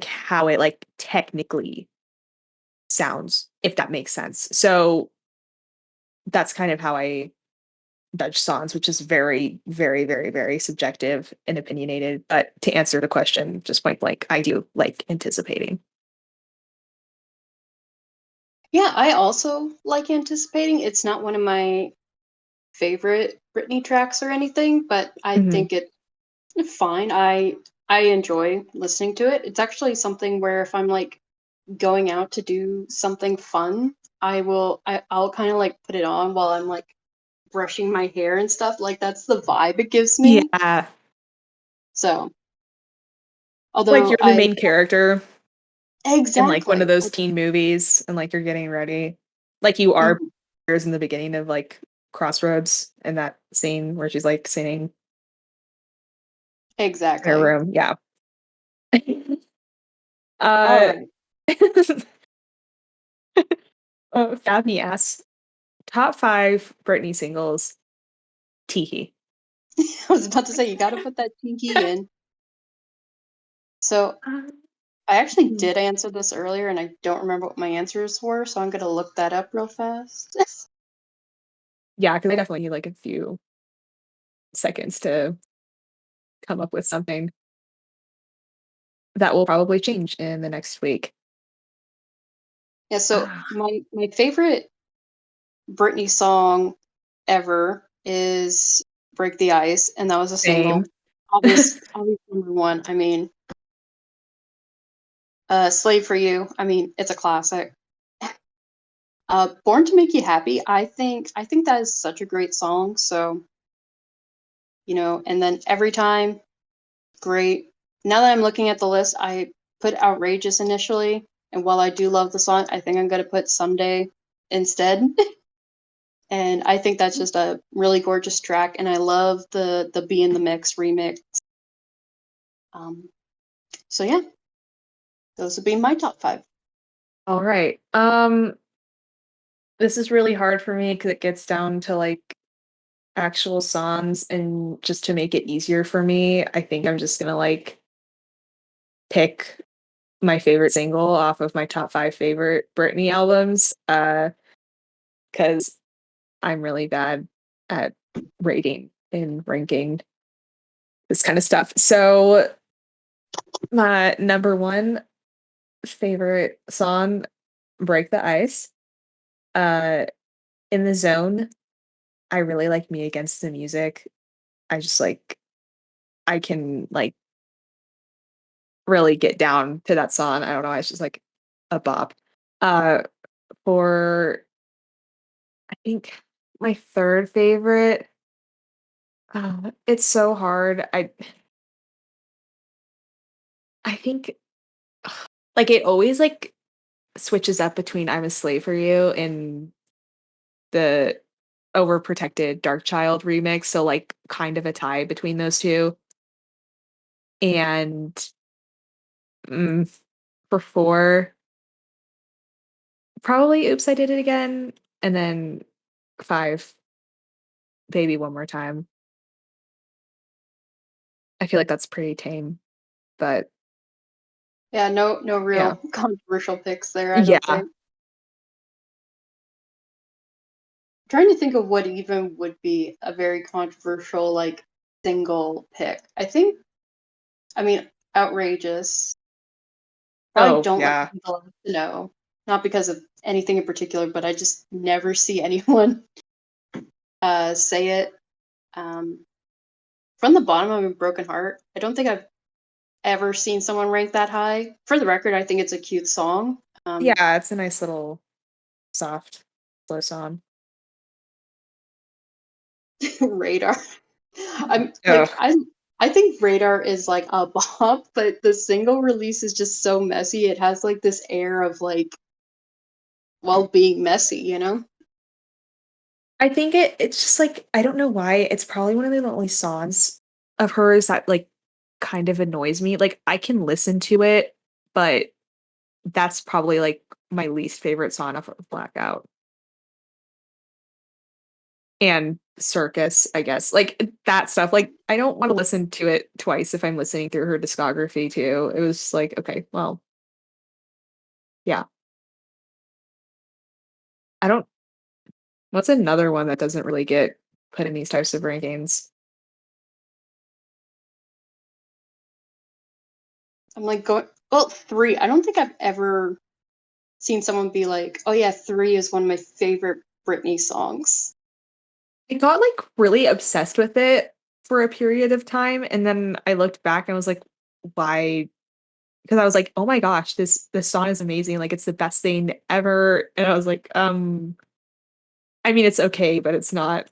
[SPEAKER 1] how it like technically sounds, if that makes sense. So that's kind of how I judge songs, which is very, very, very, very subjective and opinionated. But to answer the question, just point blank, I do like anticipating.
[SPEAKER 2] Yeah, I also like anticipating. It's not one of my favorite Britney tracks or anything, but I
[SPEAKER 1] Mhm.
[SPEAKER 2] think it's fine. I enjoy listening to it. It's actually something where if I'm like going out to do something fun, I'll kind of like put it on while I'm like brushing my hair and stuff. Like that's the vibe it gives me.
[SPEAKER 1] Yeah,
[SPEAKER 2] So,
[SPEAKER 1] like
[SPEAKER 2] although
[SPEAKER 1] you're the main character in like one of
[SPEAKER 2] exactly.
[SPEAKER 1] those teen movies and like you're getting ready. Like you are
[SPEAKER 2] Mhm,
[SPEAKER 1] in the beginning of like Crossroads in that scene where she's like singing in her
[SPEAKER 2] exactly.
[SPEAKER 1] room. Yeah.
[SPEAKER 2] All
[SPEAKER 1] uh
[SPEAKER 2] right.
[SPEAKER 1] Fabby asks top five Britney singles, Teehee.
[SPEAKER 2] I was about to say you got to put that Teehee in. So
[SPEAKER 1] Um,
[SPEAKER 2] I actually
[SPEAKER 1] hmm.
[SPEAKER 2] did answer this earlier, and I don't remember what my answers were, so I'm gonna look that up real fast.
[SPEAKER 1] Yeah, because I definitely need like a few seconds to come up with something that will probably change in the next week.
[SPEAKER 2] Yeah. So
[SPEAKER 1] Ah,
[SPEAKER 2] my favorite Britney song ever is "Break the Ice," and that was a
[SPEAKER 1] same.
[SPEAKER 2] single. Obvious number one. I mean, "Slave for You." I mean, it's a classic. "Born to Make You Happy." I think that is such a great song. So and then "Every Time." Great. Now that I'm looking at the list, I put "Outrageous" initially, and while I do love the song, I think I'm gonna put "Someday" instead. And I think that's just a really gorgeous track, and I love the "Be in the Mix" remix. Um, so yeah, those would be my top 5.
[SPEAKER 1] All right. This is really hard for me because it gets down to like actual songs, and just to make it easier for me, I think I'm just gonna like pick my favorite single off of my top five favorite Britney albums. Because I'm really bad at rating and ranking this kind of stuff. So my number one favorite song, Break the Ice. Uh in the Zone, I really like Me Against the Music. I just like I can like really get down to that song. I don't know, it's just like a bop. Uh for I think my third favorite, it's so hard. I think like it always like switches up between I'm a Slave for You and the Overprotected Dark Child remix, so like kind of a tie between those two. And mm, for four, probably Oops, I Did It Again. And then five, Baby One More Time. I feel like that's pretty tame, but
[SPEAKER 2] Yeah, no
[SPEAKER 1] yeah.
[SPEAKER 2] real controversial picks there, I don't
[SPEAKER 1] Yeah.
[SPEAKER 2] think. Trying to think of what even would be a very controversial like single pick. I mean, "Outrageous." Probably
[SPEAKER 1] Oh,
[SPEAKER 2] "Don't Let
[SPEAKER 1] yeah.
[SPEAKER 2] People Else Know." Not because of anything in particular, but I just never see anyone say it. Um, "From the Bottom of a Broken Heart." I don't think I've ever seen someone rank that high. For the record, I think it's a cute song.
[SPEAKER 1] Yeah, it's a nice little soft, slow song.
[SPEAKER 2] Radar. I'm
[SPEAKER 1] Ugh.
[SPEAKER 2] like I think Radar is like a bop, but the single release is just so messy. It has like this air of like, well, being messy, you know?
[SPEAKER 1] I think it's just like I don't know why. It's probably one of the only songs of hers that like kind of annoys me. Like I can listen to it, but that's probably like my least favorite song of Blackout and Circus, I guess. Like that stuff. Like I don't want to listen to it twice if I'm listening through her discography too. It was just like, okay, well, yeah. I don't what's another one that doesn't really get put in these types of rankings?
[SPEAKER 2] I'm like going, well, three. I don't think I've ever seen someone be like, oh yeah, three is one of my favorite Britney songs.
[SPEAKER 1] I got like really obsessed with it for a period of time and then I looked back and was like, why? Because I was like, oh my gosh, this song is amazing. Like it's the best thing ever. And I was like, I mean it's okay, but it's not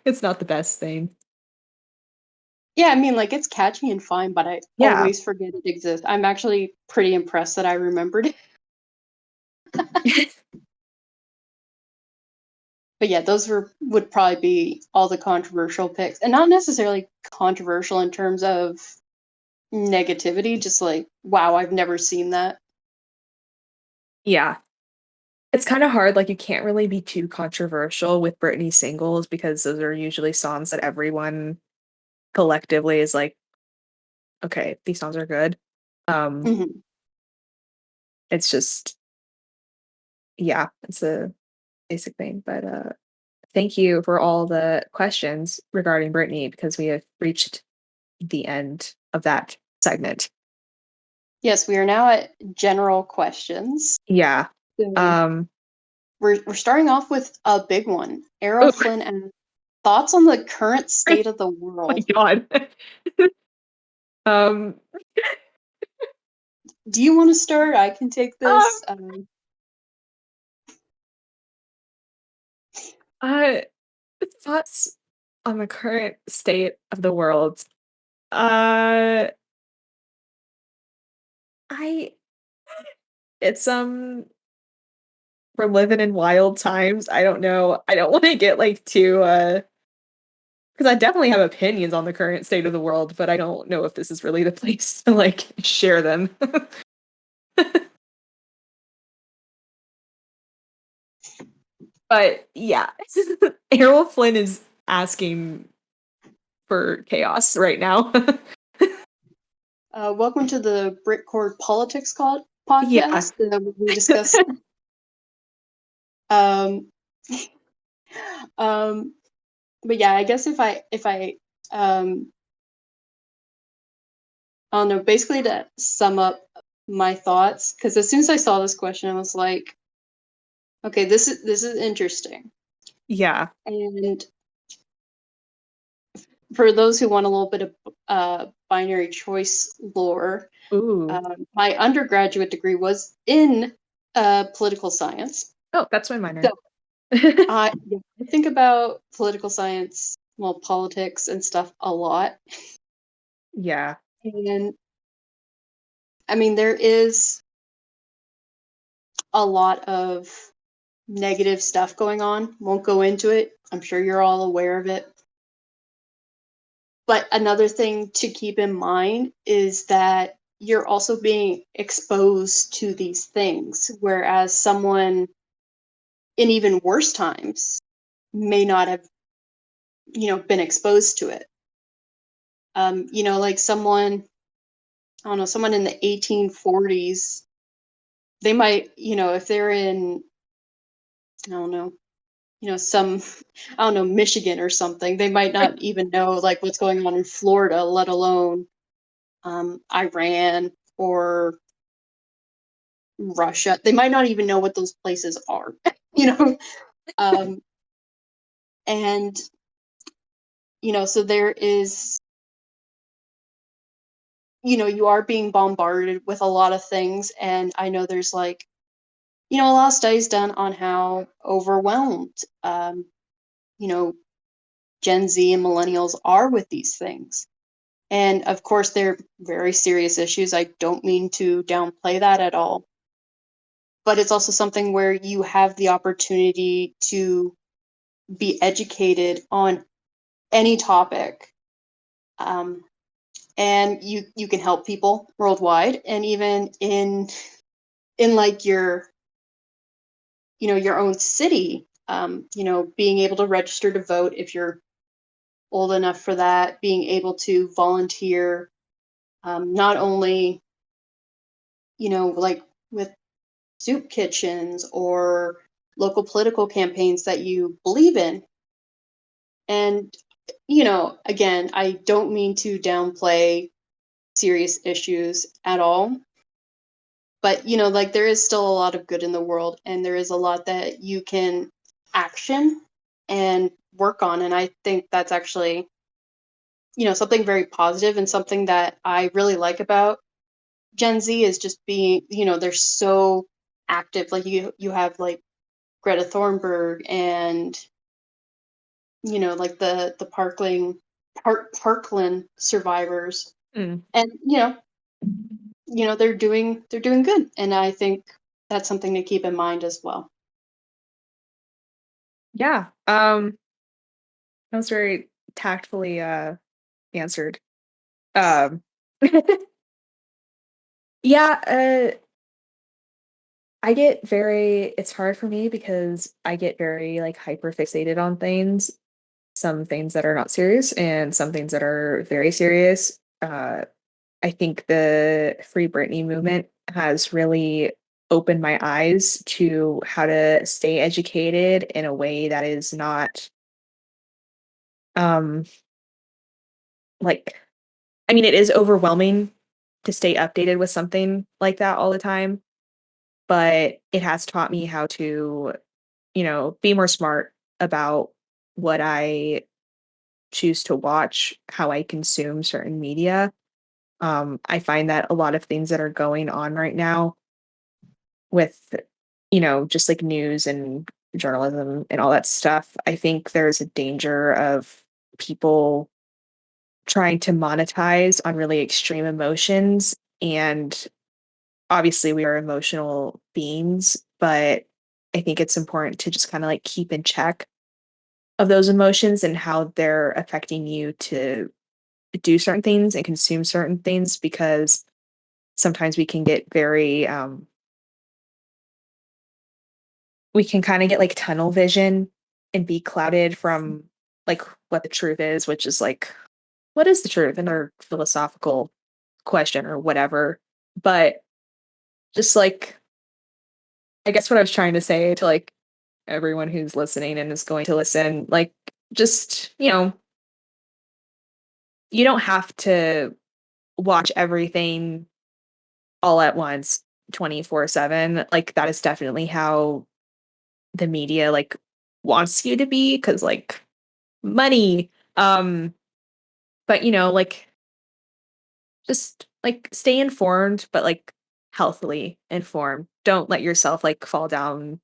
[SPEAKER 1] it's not the best thing.
[SPEAKER 2] Yeah, I mean, like it's catchy and fine, but I
[SPEAKER 1] Yeah.
[SPEAKER 2] always forget it exists. I'm actually pretty impressed that I remembered it. But yeah, those would probably be all the controversial picks, and not necessarily controversial in terms of negativity. Just like, wow, I've never seen that.
[SPEAKER 1] Yeah. It's kind of hard, like you can't really be too controversial with Britney singles because those are usually songs that everyone collectively is like, okay, these songs are good. Um,
[SPEAKER 2] Hmm.
[SPEAKER 1] it's just yeah, it's a basic thing. But thank you for all the questions regarding Britney because we have reached the end of that segment.
[SPEAKER 2] Yes, we are now at general questions.
[SPEAKER 1] Yeah.
[SPEAKER 2] So
[SPEAKER 1] Um,
[SPEAKER 2] we're starting off with a big one. Errol
[SPEAKER 1] oh
[SPEAKER 2] Flynn and thoughts on the current state of the
[SPEAKER 1] my
[SPEAKER 2] world.
[SPEAKER 1] God. um,
[SPEAKER 2] Do you want to start? I can take
[SPEAKER 1] um,
[SPEAKER 2] this.
[SPEAKER 1] uh, thoughts on the current state of the world. Uh, I it's we're living in wild times. I don't know. I don't want to get like too because I definitely have opinions on the current state of the world, but I don't know if this is really the place to like share them. But yeah, Errol Flynn is asking for chaos right now.
[SPEAKER 2] Welcome to the Britcord Politics
[SPEAKER 1] Yeah.
[SPEAKER 2] podcast. We discuss um, um, but yeah, I guess if I I don't know, basically to sum up my thoughts, because as soon as I saw this question, I was like, okay, this is interesting.
[SPEAKER 1] Yeah.
[SPEAKER 2] And for those who want a little bit of binary choice lore,
[SPEAKER 1] Ooh.
[SPEAKER 2] my undergraduate degree was in political science.
[SPEAKER 1] Oh, that's my minor.
[SPEAKER 2] So yeah, I think about political science, well, politics and stuff a lot.
[SPEAKER 1] Yeah.
[SPEAKER 2] And I mean, there is a lot of negative stuff going on. Won't go into it. I'm sure you're all aware of it. But another thing to keep in mind is that you're also being exposed to these things, whereas someone in even worse times may not have, been exposed to it. Like someone, I don't know, someone in the 1840s, they might, if they're in, I don't know, some, I don't know, Michigan or something, they might not even know like what's going on in Florida, let alone Iran or Russia. They might not even know what those places are, you know? Um, and, so there is, you are being bombarded with a lot of things. And I know there's like, a lot of studies done on how overwhelmed, you know, Gen Z and millennials are with these things. And of course, they're very serious issues. I don't mean to downplay that at all. But it's also something where you have the opportunity to be educated on any topic. And you can help people worldwide, and even in like your your own city, being able to register to vote if you're old enough for that, being able to volunteer, not only like with soup kitchens or local political campaigns that you believe in. And again, I don't mean to downplay serious issues at all, but like there is still a lot of good in the world, and there is a lot that you can action and work on. And I think that's actually something very positive, and something that I really like about Gen Z is just being, they're so active. Like you have like Greta Thunberg, and like the Parkland survivors.
[SPEAKER 1] Mm.
[SPEAKER 2] And they're doing good, and I think that's something to keep in mind as well.
[SPEAKER 1] Yeah. That was very tactfully answered. Um yeah, it's hard for me because I get very like hyper fixated on things, some things that are not serious and some things that are very serious. I think the Free Britney movement has really opened my eyes to how to stay educated in a way that is not um like I mean, it is overwhelming to stay updated with something like that all the time, but it has taught me how to, be more smart about what I choose to watch, how I consume certain media. I find that a lot of things that are going on right now with, just like news and journalism and all that stuff, I think there's a danger of people trying to monetize on really extreme emotions. And obviously, we are emotional beings, but I think it's important to just kind of like keep in check of those emotions and how they're affecting you to do certain things and consume certain things, because sometimes we can get very we can kind of get like tunnel vision and be clouded from like what the truth is, which is like, what is the truth? Another philosophical question or whatever. But just like, I guess what I was trying to say to like everyone who's listening and is going to listen, like, just, you don't have to watch everything all at once 24/7. Like, that is definitely how the media like wants you to be, because like money. But like, just like stay informed, but like healthily informed. Don't let yourself like fall down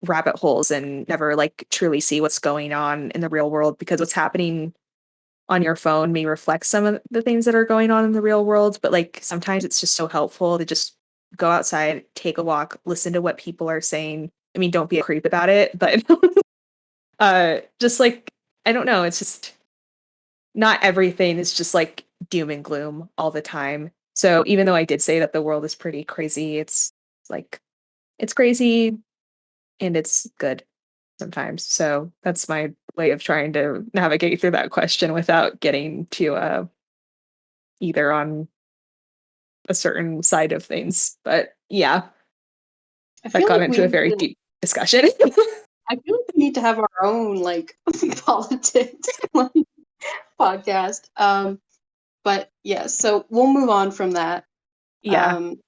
[SPEAKER 1] rabbit holes and never like truly see what's going on in the real world, because what's happening on your phone may reflect some of the things that are going on in the real world. But like sometimes it's just so helpful to just go outside, take a walk, listen to what people are saying. I mean, don't be a creep about it, but just like, I don't know, it's just not everything is just like doom and gloom all the time. So even though I did say that the world is pretty crazy, it's like, it's crazy and it's good sometimes. So that's my way of trying to navigate through that question without getting to either on a certain side of things. But yeah,
[SPEAKER 2] I
[SPEAKER 1] that
[SPEAKER 2] feel
[SPEAKER 1] got
[SPEAKER 2] like we
[SPEAKER 1] into a
[SPEAKER 2] need
[SPEAKER 1] very
[SPEAKER 2] to.
[SPEAKER 1] deep discussion.
[SPEAKER 2] I feel like we need to have our own like politics like, podcast. But yeah, so we'll move on from that.
[SPEAKER 1] Yeah.
[SPEAKER 2] Um,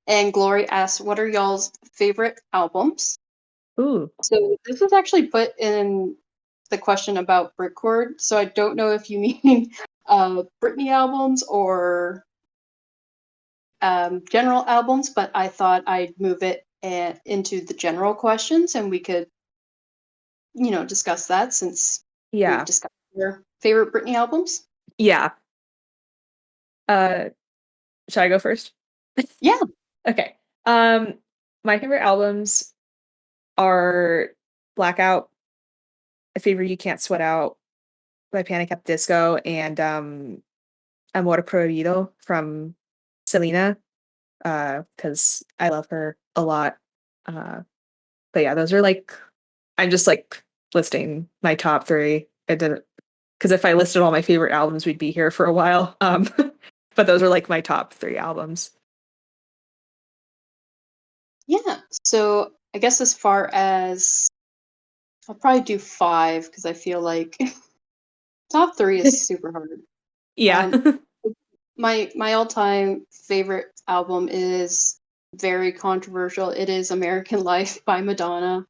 [SPEAKER 2] and Glory asks, "What are y'all's favorite albums?"
[SPEAKER 1] Ooh.
[SPEAKER 2] So this was actually put in the question about Britcord. So I don't know if you mean Britney albums or general albums, but I thought I'd move it into the general questions, and we could discuss that, since
[SPEAKER 1] Yeah.
[SPEAKER 2] We've discussed your favorite Britney albums.
[SPEAKER 1] Yeah. Uh, should I go first?
[SPEAKER 2] Yeah.
[SPEAKER 1] Okay. My favorite albums are Blackout, A Fever You Can't Sweat Out by Panic at the Disco, and Amor Prohibido from Selena, because I love her a lot. Uh, but yeah, those are like I'm just like listing my top three. I didn't because if I listed all my favorite albums, we'd be here for a while. But those are like my top three albums.
[SPEAKER 2] Yeah. So I guess as far as I'll probably do five because I feel like top three is super hard.
[SPEAKER 1] Yeah.
[SPEAKER 2] Um, my all time favorite album is very controversial. It is American Life by Madonna.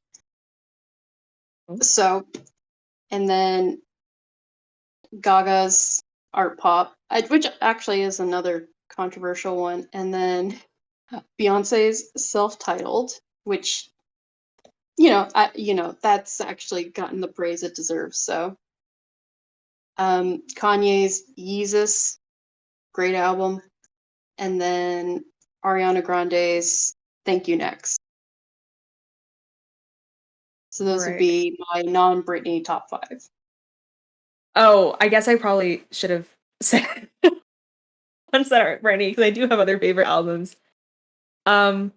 [SPEAKER 2] So, and then Gaga's Art Pop, which actually is another controversial one, and then Beyonce's Self-Titled, which that's actually gotten the praise it deserves. So, Kanye's Yeezus, great album, and then Ariana Grande's Thank You Next. So those would
[SPEAKER 1] Right.
[SPEAKER 2] be my non-Britney top five.
[SPEAKER 1] Oh, I guess I probably should have said ones that aren't Britney because I do have other favorite albums. Um,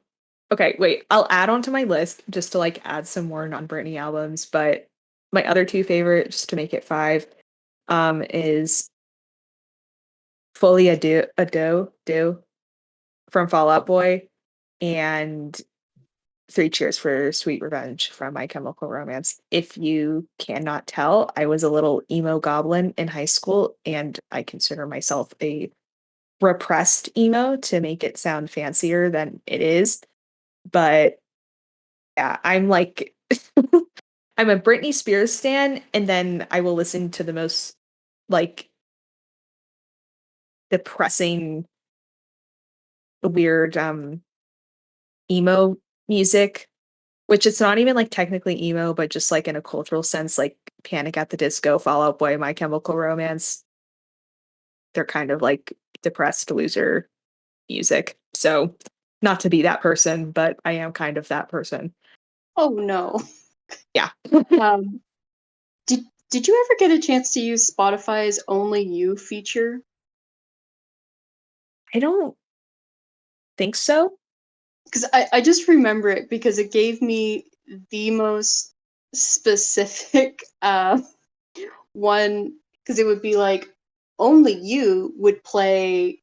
[SPEAKER 1] okay, wait, I'll add on to my list just to like add some more non-Britney albums, but my other two favorite, just to make it five, is Fully Do from Fall Out Boy and Three Cheers for Sweet Revenge from My Chemical Romance. If you cannot tell, I was a little emo goblin in high school, and I consider myself a repressed emo to make it sound fancier than it is. But yeah, I'm like I'm a Britney Spears stan, and then I will listen to the most like depressing, weird emo music, which it's not even like technically emo, but just like in a cultural sense, like Panic at the Disco, Fall Out Boy, My Chemical Romance. They're kind of like depressed loser music. So not to be that person, but I am kind of that person.
[SPEAKER 2] Oh no.
[SPEAKER 1] Yeah.
[SPEAKER 2] Um, did you ever get a chance to use Spotify's Only You feature?
[SPEAKER 1] I don't think so.
[SPEAKER 2] Because I just remember it because it gave me the most specific one, because it would be like only you would play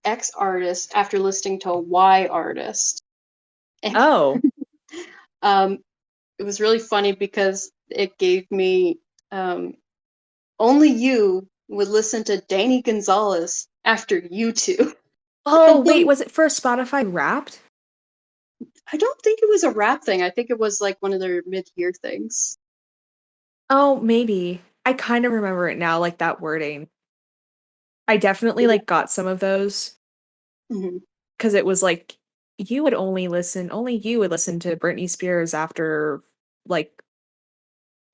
[SPEAKER 2] X artist after listening to Y artist. And
[SPEAKER 1] Oh.
[SPEAKER 2] um, it was really funny because it gave me only you would listen to Danny Gonzalez after you two.
[SPEAKER 1] Oh, wait, was it for Spotify Wrapped?
[SPEAKER 2] I don't think it was a rap thing. I think it was like one of their mid-year things.
[SPEAKER 1] Oh, maybe. I kind of remember it now, like that wording. I definitely
[SPEAKER 2] Yeah.
[SPEAKER 1] like got some of those
[SPEAKER 2] Mhm.
[SPEAKER 1] because it was like only you would listen to Britney Spears after like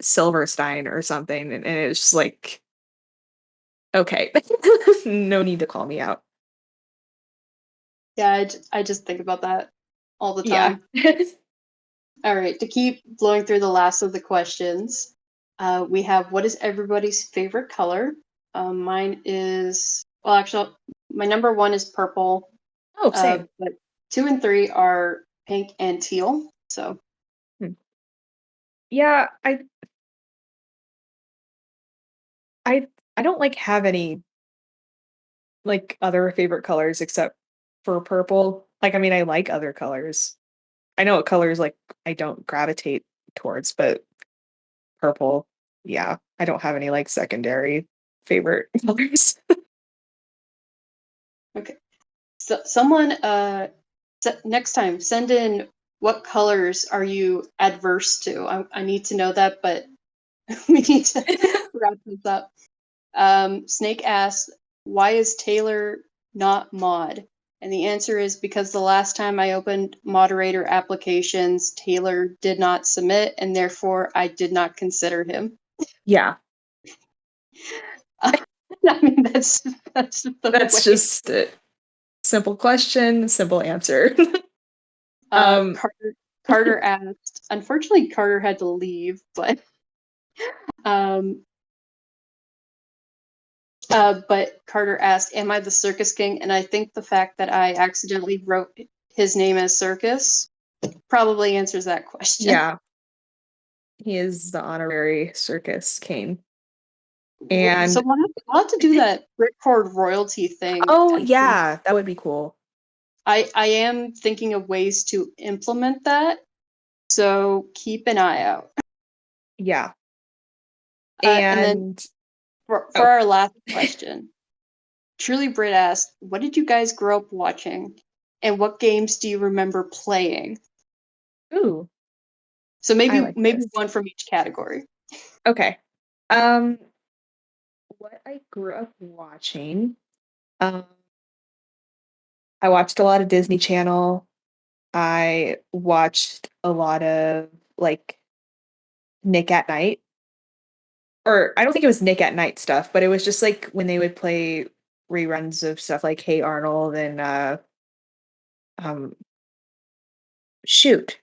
[SPEAKER 1] Silverstein or something. And it was just like, okay, no need to call me out.
[SPEAKER 2] Yeah, I just think about that all the
[SPEAKER 1] Yeah.
[SPEAKER 2] time. All right, to keep blowing through the last of the questions, we have what is everybody's favorite color? Mine is, well, actually, my number one is purple,
[SPEAKER 1] Oh, same.
[SPEAKER 2] but two and three are pink and teal. So,
[SPEAKER 1] Hmm. Yeah, I I don't like have any like other favorite colors except for purple. Like I mean I like other colors. I know what colors like I don't gravitate towards, but purple, yeah. I don't have any like secondary favorite colors.
[SPEAKER 2] okay. So, someone, next time, send in what colors are you adverse to? I need to know that, but we need to wrap this up. Snake asked, why is Taylor not mod? And the answer is because the last time I opened moderator applications, Taylor did not submit, and therefore I did not consider him.
[SPEAKER 1] Yeah.
[SPEAKER 2] I mean, that's the
[SPEAKER 1] That's
[SPEAKER 2] way.
[SPEAKER 1] just a simple question, simple answer. um,
[SPEAKER 2] Carter asked. Unfortunately, Carter had to leave, um, but Carter asked, "Am I the Circus King?" And I think the fact that I accidentally wrote his name as Circus probably answers that question.
[SPEAKER 1] yeah, he is the honorary circus king. And
[SPEAKER 2] So we'll have to do that Britcord royalty thing.
[SPEAKER 1] oh yeah, that would be cool.
[SPEAKER 2] I am thinking of ways to implement that, so keep an eye out.
[SPEAKER 1] Yeah.
[SPEAKER 2] And then
[SPEAKER 1] And
[SPEAKER 2] for
[SPEAKER 1] oh,
[SPEAKER 2] our last question, Truly Brit asked, "What did you guys grow up watching, and what games do you remember playing?"
[SPEAKER 1] ooh,
[SPEAKER 2] So
[SPEAKER 1] I
[SPEAKER 2] maybe
[SPEAKER 1] like
[SPEAKER 2] maybe
[SPEAKER 1] this.
[SPEAKER 2] one from each category.
[SPEAKER 1] Okay. Um, what I grew up watching, um, I watched a lot of Disney Channel. I watched a lot of like Nick at Night. Or I don't think it was Nick at Night stuff, but it was just like when they would play reruns of stuff like Hey Arnold and um shoot.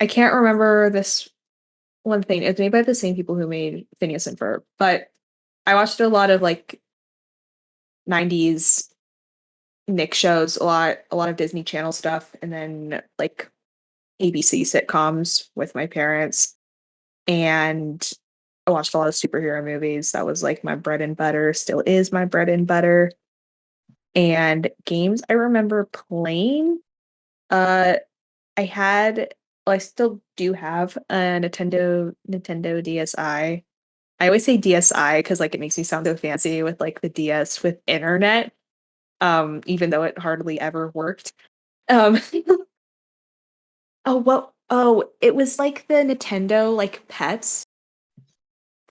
[SPEAKER 1] I can't remember this one thing. It's made by the same people who made Phineas and Ferb, but I watched a lot of like 90s Nick shows, a lot of Disney Channel stuff, and then like ABC sitcoms with my parents. And I watched a lot of superhero movies. That was like my bread and butter, still is my bread and butter. And games I remember playing, uh, I had well, I still do have a Nintendo DSi. I always say DSi because like it makes me sound so fancy with like the DS with internet, even though it hardly ever worked. Um, it was like the Nintendo like pets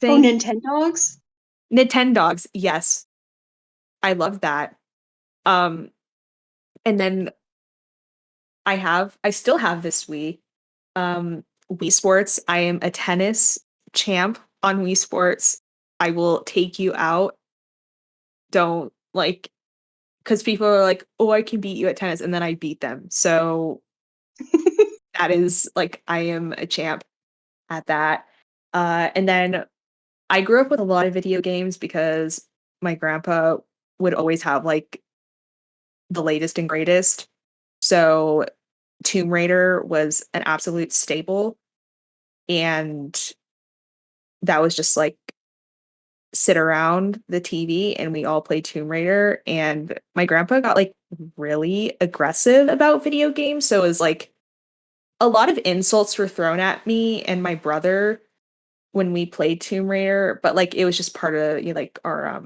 [SPEAKER 2] Oh,
[SPEAKER 1] thing.
[SPEAKER 2] Nintendogs?
[SPEAKER 1] Nintendogs, yes. I love that. Um, and then I still have this Wii. Wii Sports. I am a tennis champ on Wii Sports. I will take you out. Don't like because people are like, "Oh, I can beat you at tennis," and then I beat them. So that is like I am a champ at that. And then I grew up with a lot of video games because my grandpa would always have like the latest and greatest. So Tomb Raider was an absolute staple. And that was just like sit around the TV and we all played Tomb Raider. And my grandpa got like really aggressive about video games. So it was like a lot of insults were thrown at me and my brother when we played Tomb Raider, but like it was just part of like our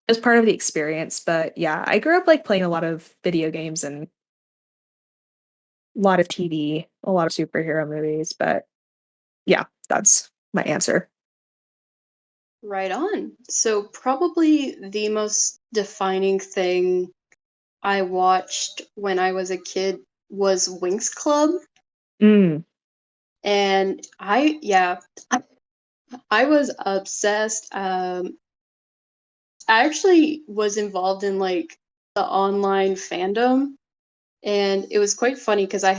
[SPEAKER 1] it was part of the experience. But yeah, I grew up like playing a lot of video games and a lot of TV, a lot of superhero movies, but yeah, that's my answer.
[SPEAKER 2] Right on. So probably the most defining thing I watched when I was a kid was Winx Club.
[SPEAKER 1] Mm.
[SPEAKER 2] And I, I was obsessed. I actually was involved in like the online fandom, and it was quite funny because I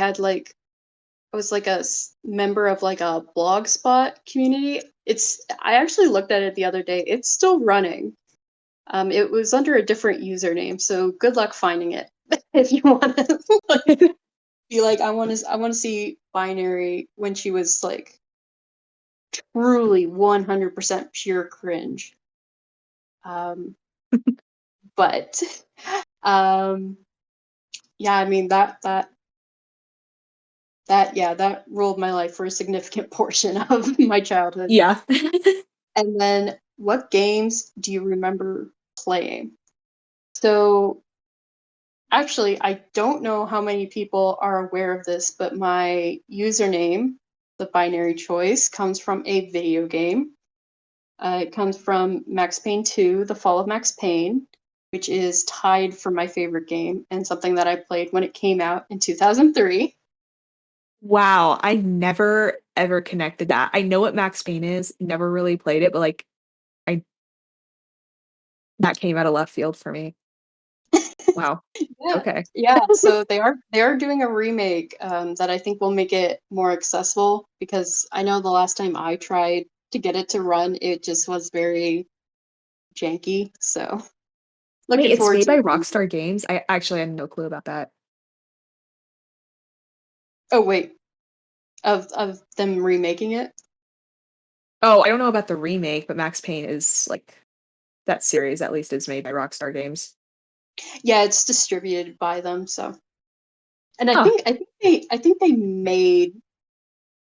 [SPEAKER 2] was like member of like a blogspot community. I actually looked at it the other day. It's still running. It was under a different username, so good luck finding it if you want to like, be like, I want to see Binary when she was like truly 100% pure cringe. Um, but um, yeah, I mean that ruled my life for a significant portion of my childhood.
[SPEAKER 1] Yeah.
[SPEAKER 2] And then, what games do you remember playing? So actually, I don't know how many people are aware of this, but my username, the binary choice, comes from a video game. It comes from Max Payne 2, The Fall of Max Payne, which is tied for my favorite game and something that I played when it came out in 2003.
[SPEAKER 1] Wow, I never ever connected that. I know what Max Payne is, never really played it, but like I that came out of left field for me. Wow.
[SPEAKER 2] Yeah,
[SPEAKER 1] Okay.
[SPEAKER 2] yeah. So they are doing a remake that I think will make it more accessible because I know the last time I tried to get it to run, it just was very janky. So
[SPEAKER 1] Wait,
[SPEAKER 2] looking
[SPEAKER 1] it's
[SPEAKER 2] forward
[SPEAKER 1] made
[SPEAKER 2] to
[SPEAKER 1] by
[SPEAKER 2] it.
[SPEAKER 1] Rockstar Games? I actually had no clue about that.
[SPEAKER 2] Oh wait, of them remaking it?
[SPEAKER 1] Oh, I don't know about the remake, but Max Payne is like that series at least is made by Rockstar Games.
[SPEAKER 2] Yeah, it's distributed by them. So, and
[SPEAKER 1] Huh.
[SPEAKER 2] I think they made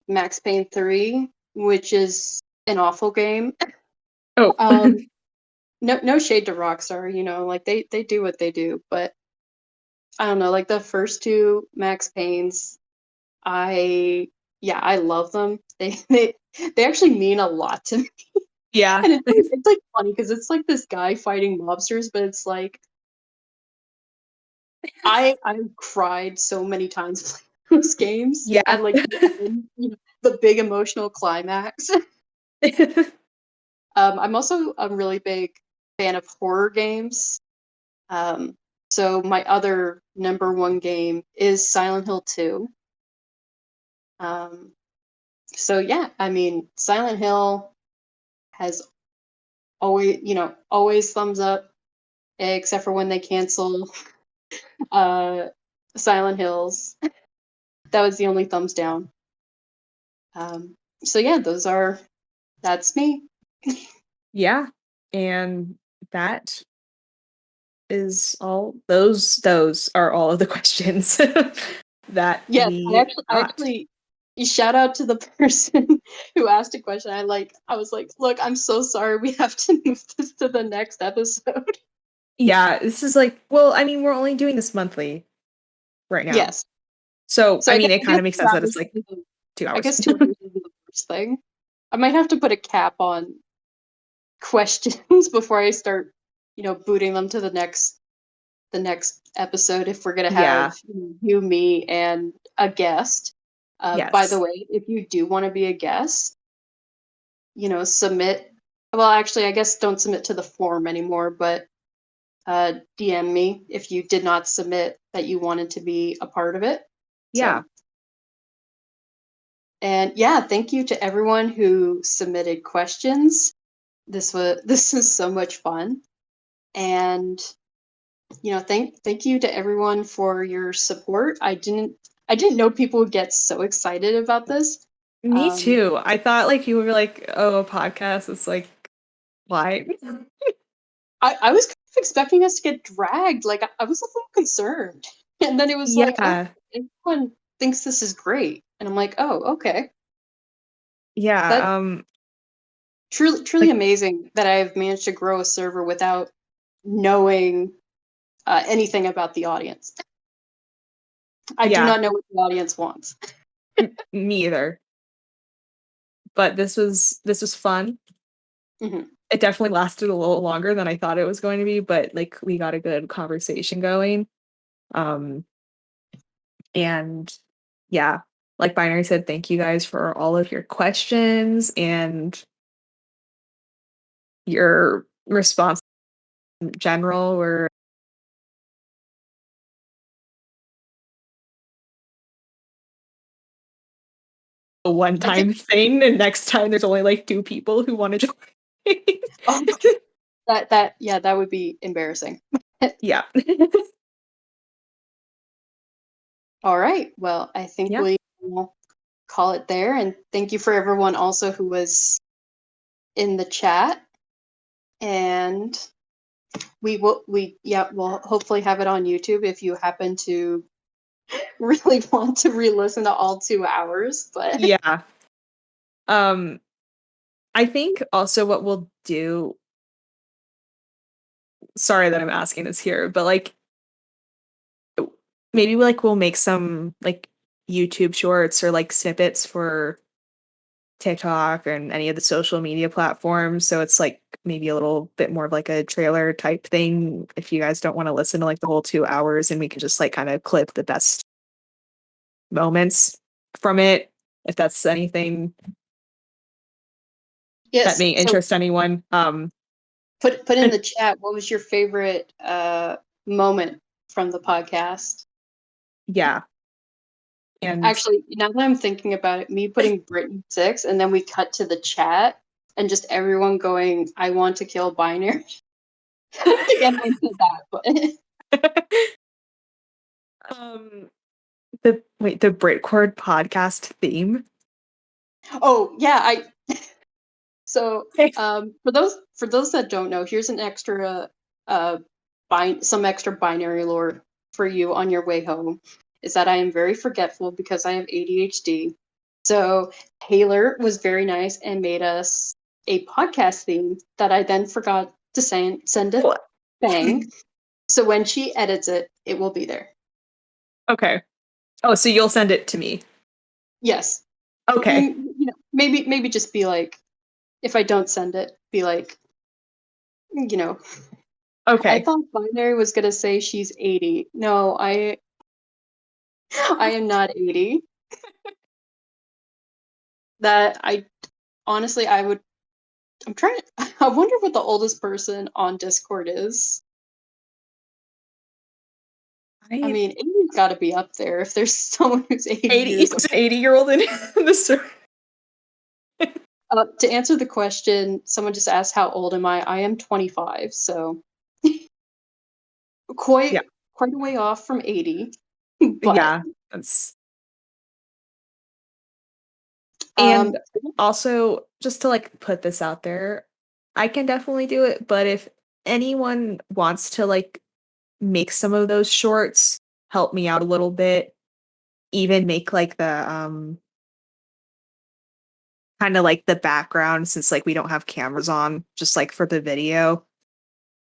[SPEAKER 2] Max Payne 3, which is an awful game.
[SPEAKER 1] Oh.
[SPEAKER 2] Um, no shade to Rockstar, like they do what they do, but I don't know, like the first two Max Paynes, I yeah, I love them. They actually mean a lot to me.
[SPEAKER 1] Yeah.
[SPEAKER 2] And it's like funny because it's like this guy fighting mobsters, but it's like I cried so many times playing those games at
[SPEAKER 1] Yeah.
[SPEAKER 2] like the end, the big emotional climax. I'm also a really big fan of horror games. Um, so my other number one game is Silent Hill 2. Um, so yeah, I mean, Silent Hill has always thumbs up, except for when they cancel uh, Silent Hills. That was the only thumbs down. So yeah, that's me.
[SPEAKER 1] Yeah. And that is all those are all of the questions that
[SPEAKER 2] Yes, I
[SPEAKER 1] we
[SPEAKER 2] actually, I
[SPEAKER 1] got.
[SPEAKER 2] actually, shout out to the person who asked a question. I was like, look, I'm so sorry. We have to move this to the next episode.
[SPEAKER 1] Yeah, this is like, well, I mean, we're only doing this monthly right now.
[SPEAKER 2] Yes.
[SPEAKER 1] So,
[SPEAKER 2] So
[SPEAKER 1] I
[SPEAKER 2] I
[SPEAKER 1] mean,
[SPEAKER 2] guess,
[SPEAKER 1] it
[SPEAKER 2] I
[SPEAKER 1] kind
[SPEAKER 2] guess
[SPEAKER 1] of makes
[SPEAKER 2] 2
[SPEAKER 1] sense that it's
[SPEAKER 2] hours
[SPEAKER 1] like
[SPEAKER 2] isn't,
[SPEAKER 1] 2
[SPEAKER 2] I
[SPEAKER 1] hours.
[SPEAKER 2] guess 2 hours isn't the worst thing. I might have to put a cap on questions before I start, booting them to the next episode if we're gonna
[SPEAKER 1] Yeah.
[SPEAKER 2] have you, me, and a guest. By the
[SPEAKER 1] Yes.
[SPEAKER 2] way, if you do want to be a guest, submit. Well, actually, I guess don't submit to the form anymore, but DM me if you did not submit that you wanted to be a part of it.
[SPEAKER 1] Yeah.
[SPEAKER 2] So, and yeah, thank you to everyone who submitted questions. This is so much fun, and thank you to everyone for your support. I didn't know people would get so excited about this.
[SPEAKER 1] Me
[SPEAKER 2] Um,
[SPEAKER 1] too. I thought like you would be like, oh, a podcast. It's like, why?
[SPEAKER 2] I was kind of expecting us to get dragged. Like I was a little concerned, and then it was like, oh,
[SPEAKER 1] Yeah.
[SPEAKER 2] everyone thinks this is great, and I'm like, oh, okay. That
[SPEAKER 1] Yeah.
[SPEAKER 2] truly
[SPEAKER 1] Like,
[SPEAKER 2] amazing that I've managed to grow a server without knowing anything about the audience. I do
[SPEAKER 1] yeah,
[SPEAKER 2] not know what the audience wants.
[SPEAKER 1] me either. But this was fun.
[SPEAKER 2] Mhm.
[SPEAKER 1] It definitely lasted a little longer than I thought it was going to be, but like we got a good conversation going. Um, and yeah, like Binary said, thank you guys for all of your questions and your response in general were a
[SPEAKER 2] I just
[SPEAKER 1] one-time thing, and next time there's only like two people who want to join.
[SPEAKER 2] oh, that yeah, that would be embarrassing.
[SPEAKER 1] Yeah.
[SPEAKER 2] All right. Well, I think
[SPEAKER 1] Yeah.
[SPEAKER 2] we will call it there, and thank you for everyone also who was in the chat. And we'll hopefully have it on YouTube if you happen to really want to re-listen to all 2 hours. But
[SPEAKER 1] Yeah. Um, I think also what we'll do, sorry that I'm asking this here, but like maybe like we'll make some like YouTube shorts or like snippets for TikTok and any of the social media platforms. So it's like maybe a little bit more of like a trailer type thing if you guys don't want to listen to like the whole 2 hours, and we can just like kind of clip the best moments from it. if that's anything that
[SPEAKER 2] Yes.
[SPEAKER 1] may
[SPEAKER 2] So
[SPEAKER 1] interest anyone.
[SPEAKER 2] put in
[SPEAKER 1] And
[SPEAKER 2] the chat, what was your favorite moment from the podcast?
[SPEAKER 1] yeah. And
[SPEAKER 2] Actually, now that I'm thinking about it, me putting Britney 6 and then we cut to the chat and just everyone going, I want to kill binary. I don't think anyone said that, but
[SPEAKER 1] the Britcord podcast theme.
[SPEAKER 2] oh yeah, so for those that don't know, here's an extra some extra binary lore for you on your way home. Is that I am very forgetful because I have ADHD. So Taylor was very nice and made us a podcast theme that I then forgot to send it.
[SPEAKER 1] What?
[SPEAKER 2] Bang. So when she edits it, it will be there.
[SPEAKER 1] Okay. Oh, so you'll send it to me.
[SPEAKER 2] Yes.
[SPEAKER 1] Okay.
[SPEAKER 2] Maybe just be like, if I don't send it, be like, I
[SPEAKER 1] Okay.
[SPEAKER 2] thought binary was gonna say she's 80. No, I am not 80. That I honestly I would I wonder what the oldest person on Discord is. I mean, 80's gotta be up there if there's someone who's 80 years old.
[SPEAKER 1] 80-year-old in the server.
[SPEAKER 2] To answer the question, someone just asked how old am I? I am 25, so quite
[SPEAKER 1] Yeah.
[SPEAKER 2] quite a way off from 80. But
[SPEAKER 1] Yeah. That's and also just to like put this out there, I can definitely do it, but if anyone wants to like make some of those shorts, help me out a little bit, even make like the kind of like the background since like we don't have cameras on, just like for the video.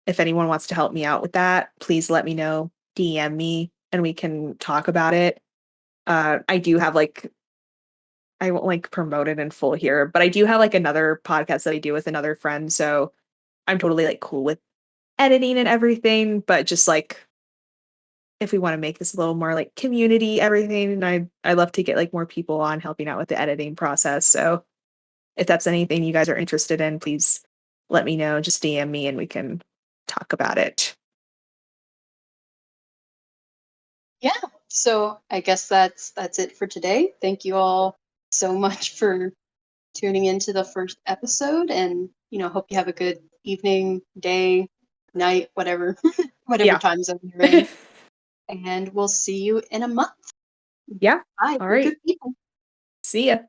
[SPEAKER 1] If anyone wants to help me out with that, please let me know. DM me and we can talk about it. I do have like I won't like promote it in full here, but I do have like another podcast that I do with another friend, so I'm totally like cool with editing and everything, but just like if we want to make this a little more like community everything, and I love to get like more people on helping out with the editing process. So if that's anything you guys are interested in, please let me know. Just DM me and we can talk about it.
[SPEAKER 2] yeah, so I guess that's it for today. Thank you all so much for tuning into the first episode, and hope you have a good evening, day, night, whatever whatever
[SPEAKER 1] Yeah.
[SPEAKER 2] time zone you're in. And we'll see you in a month.
[SPEAKER 1] Yeah.
[SPEAKER 2] Bye.
[SPEAKER 1] All
[SPEAKER 2] Be
[SPEAKER 1] right.
[SPEAKER 2] good people.
[SPEAKER 1] See ya.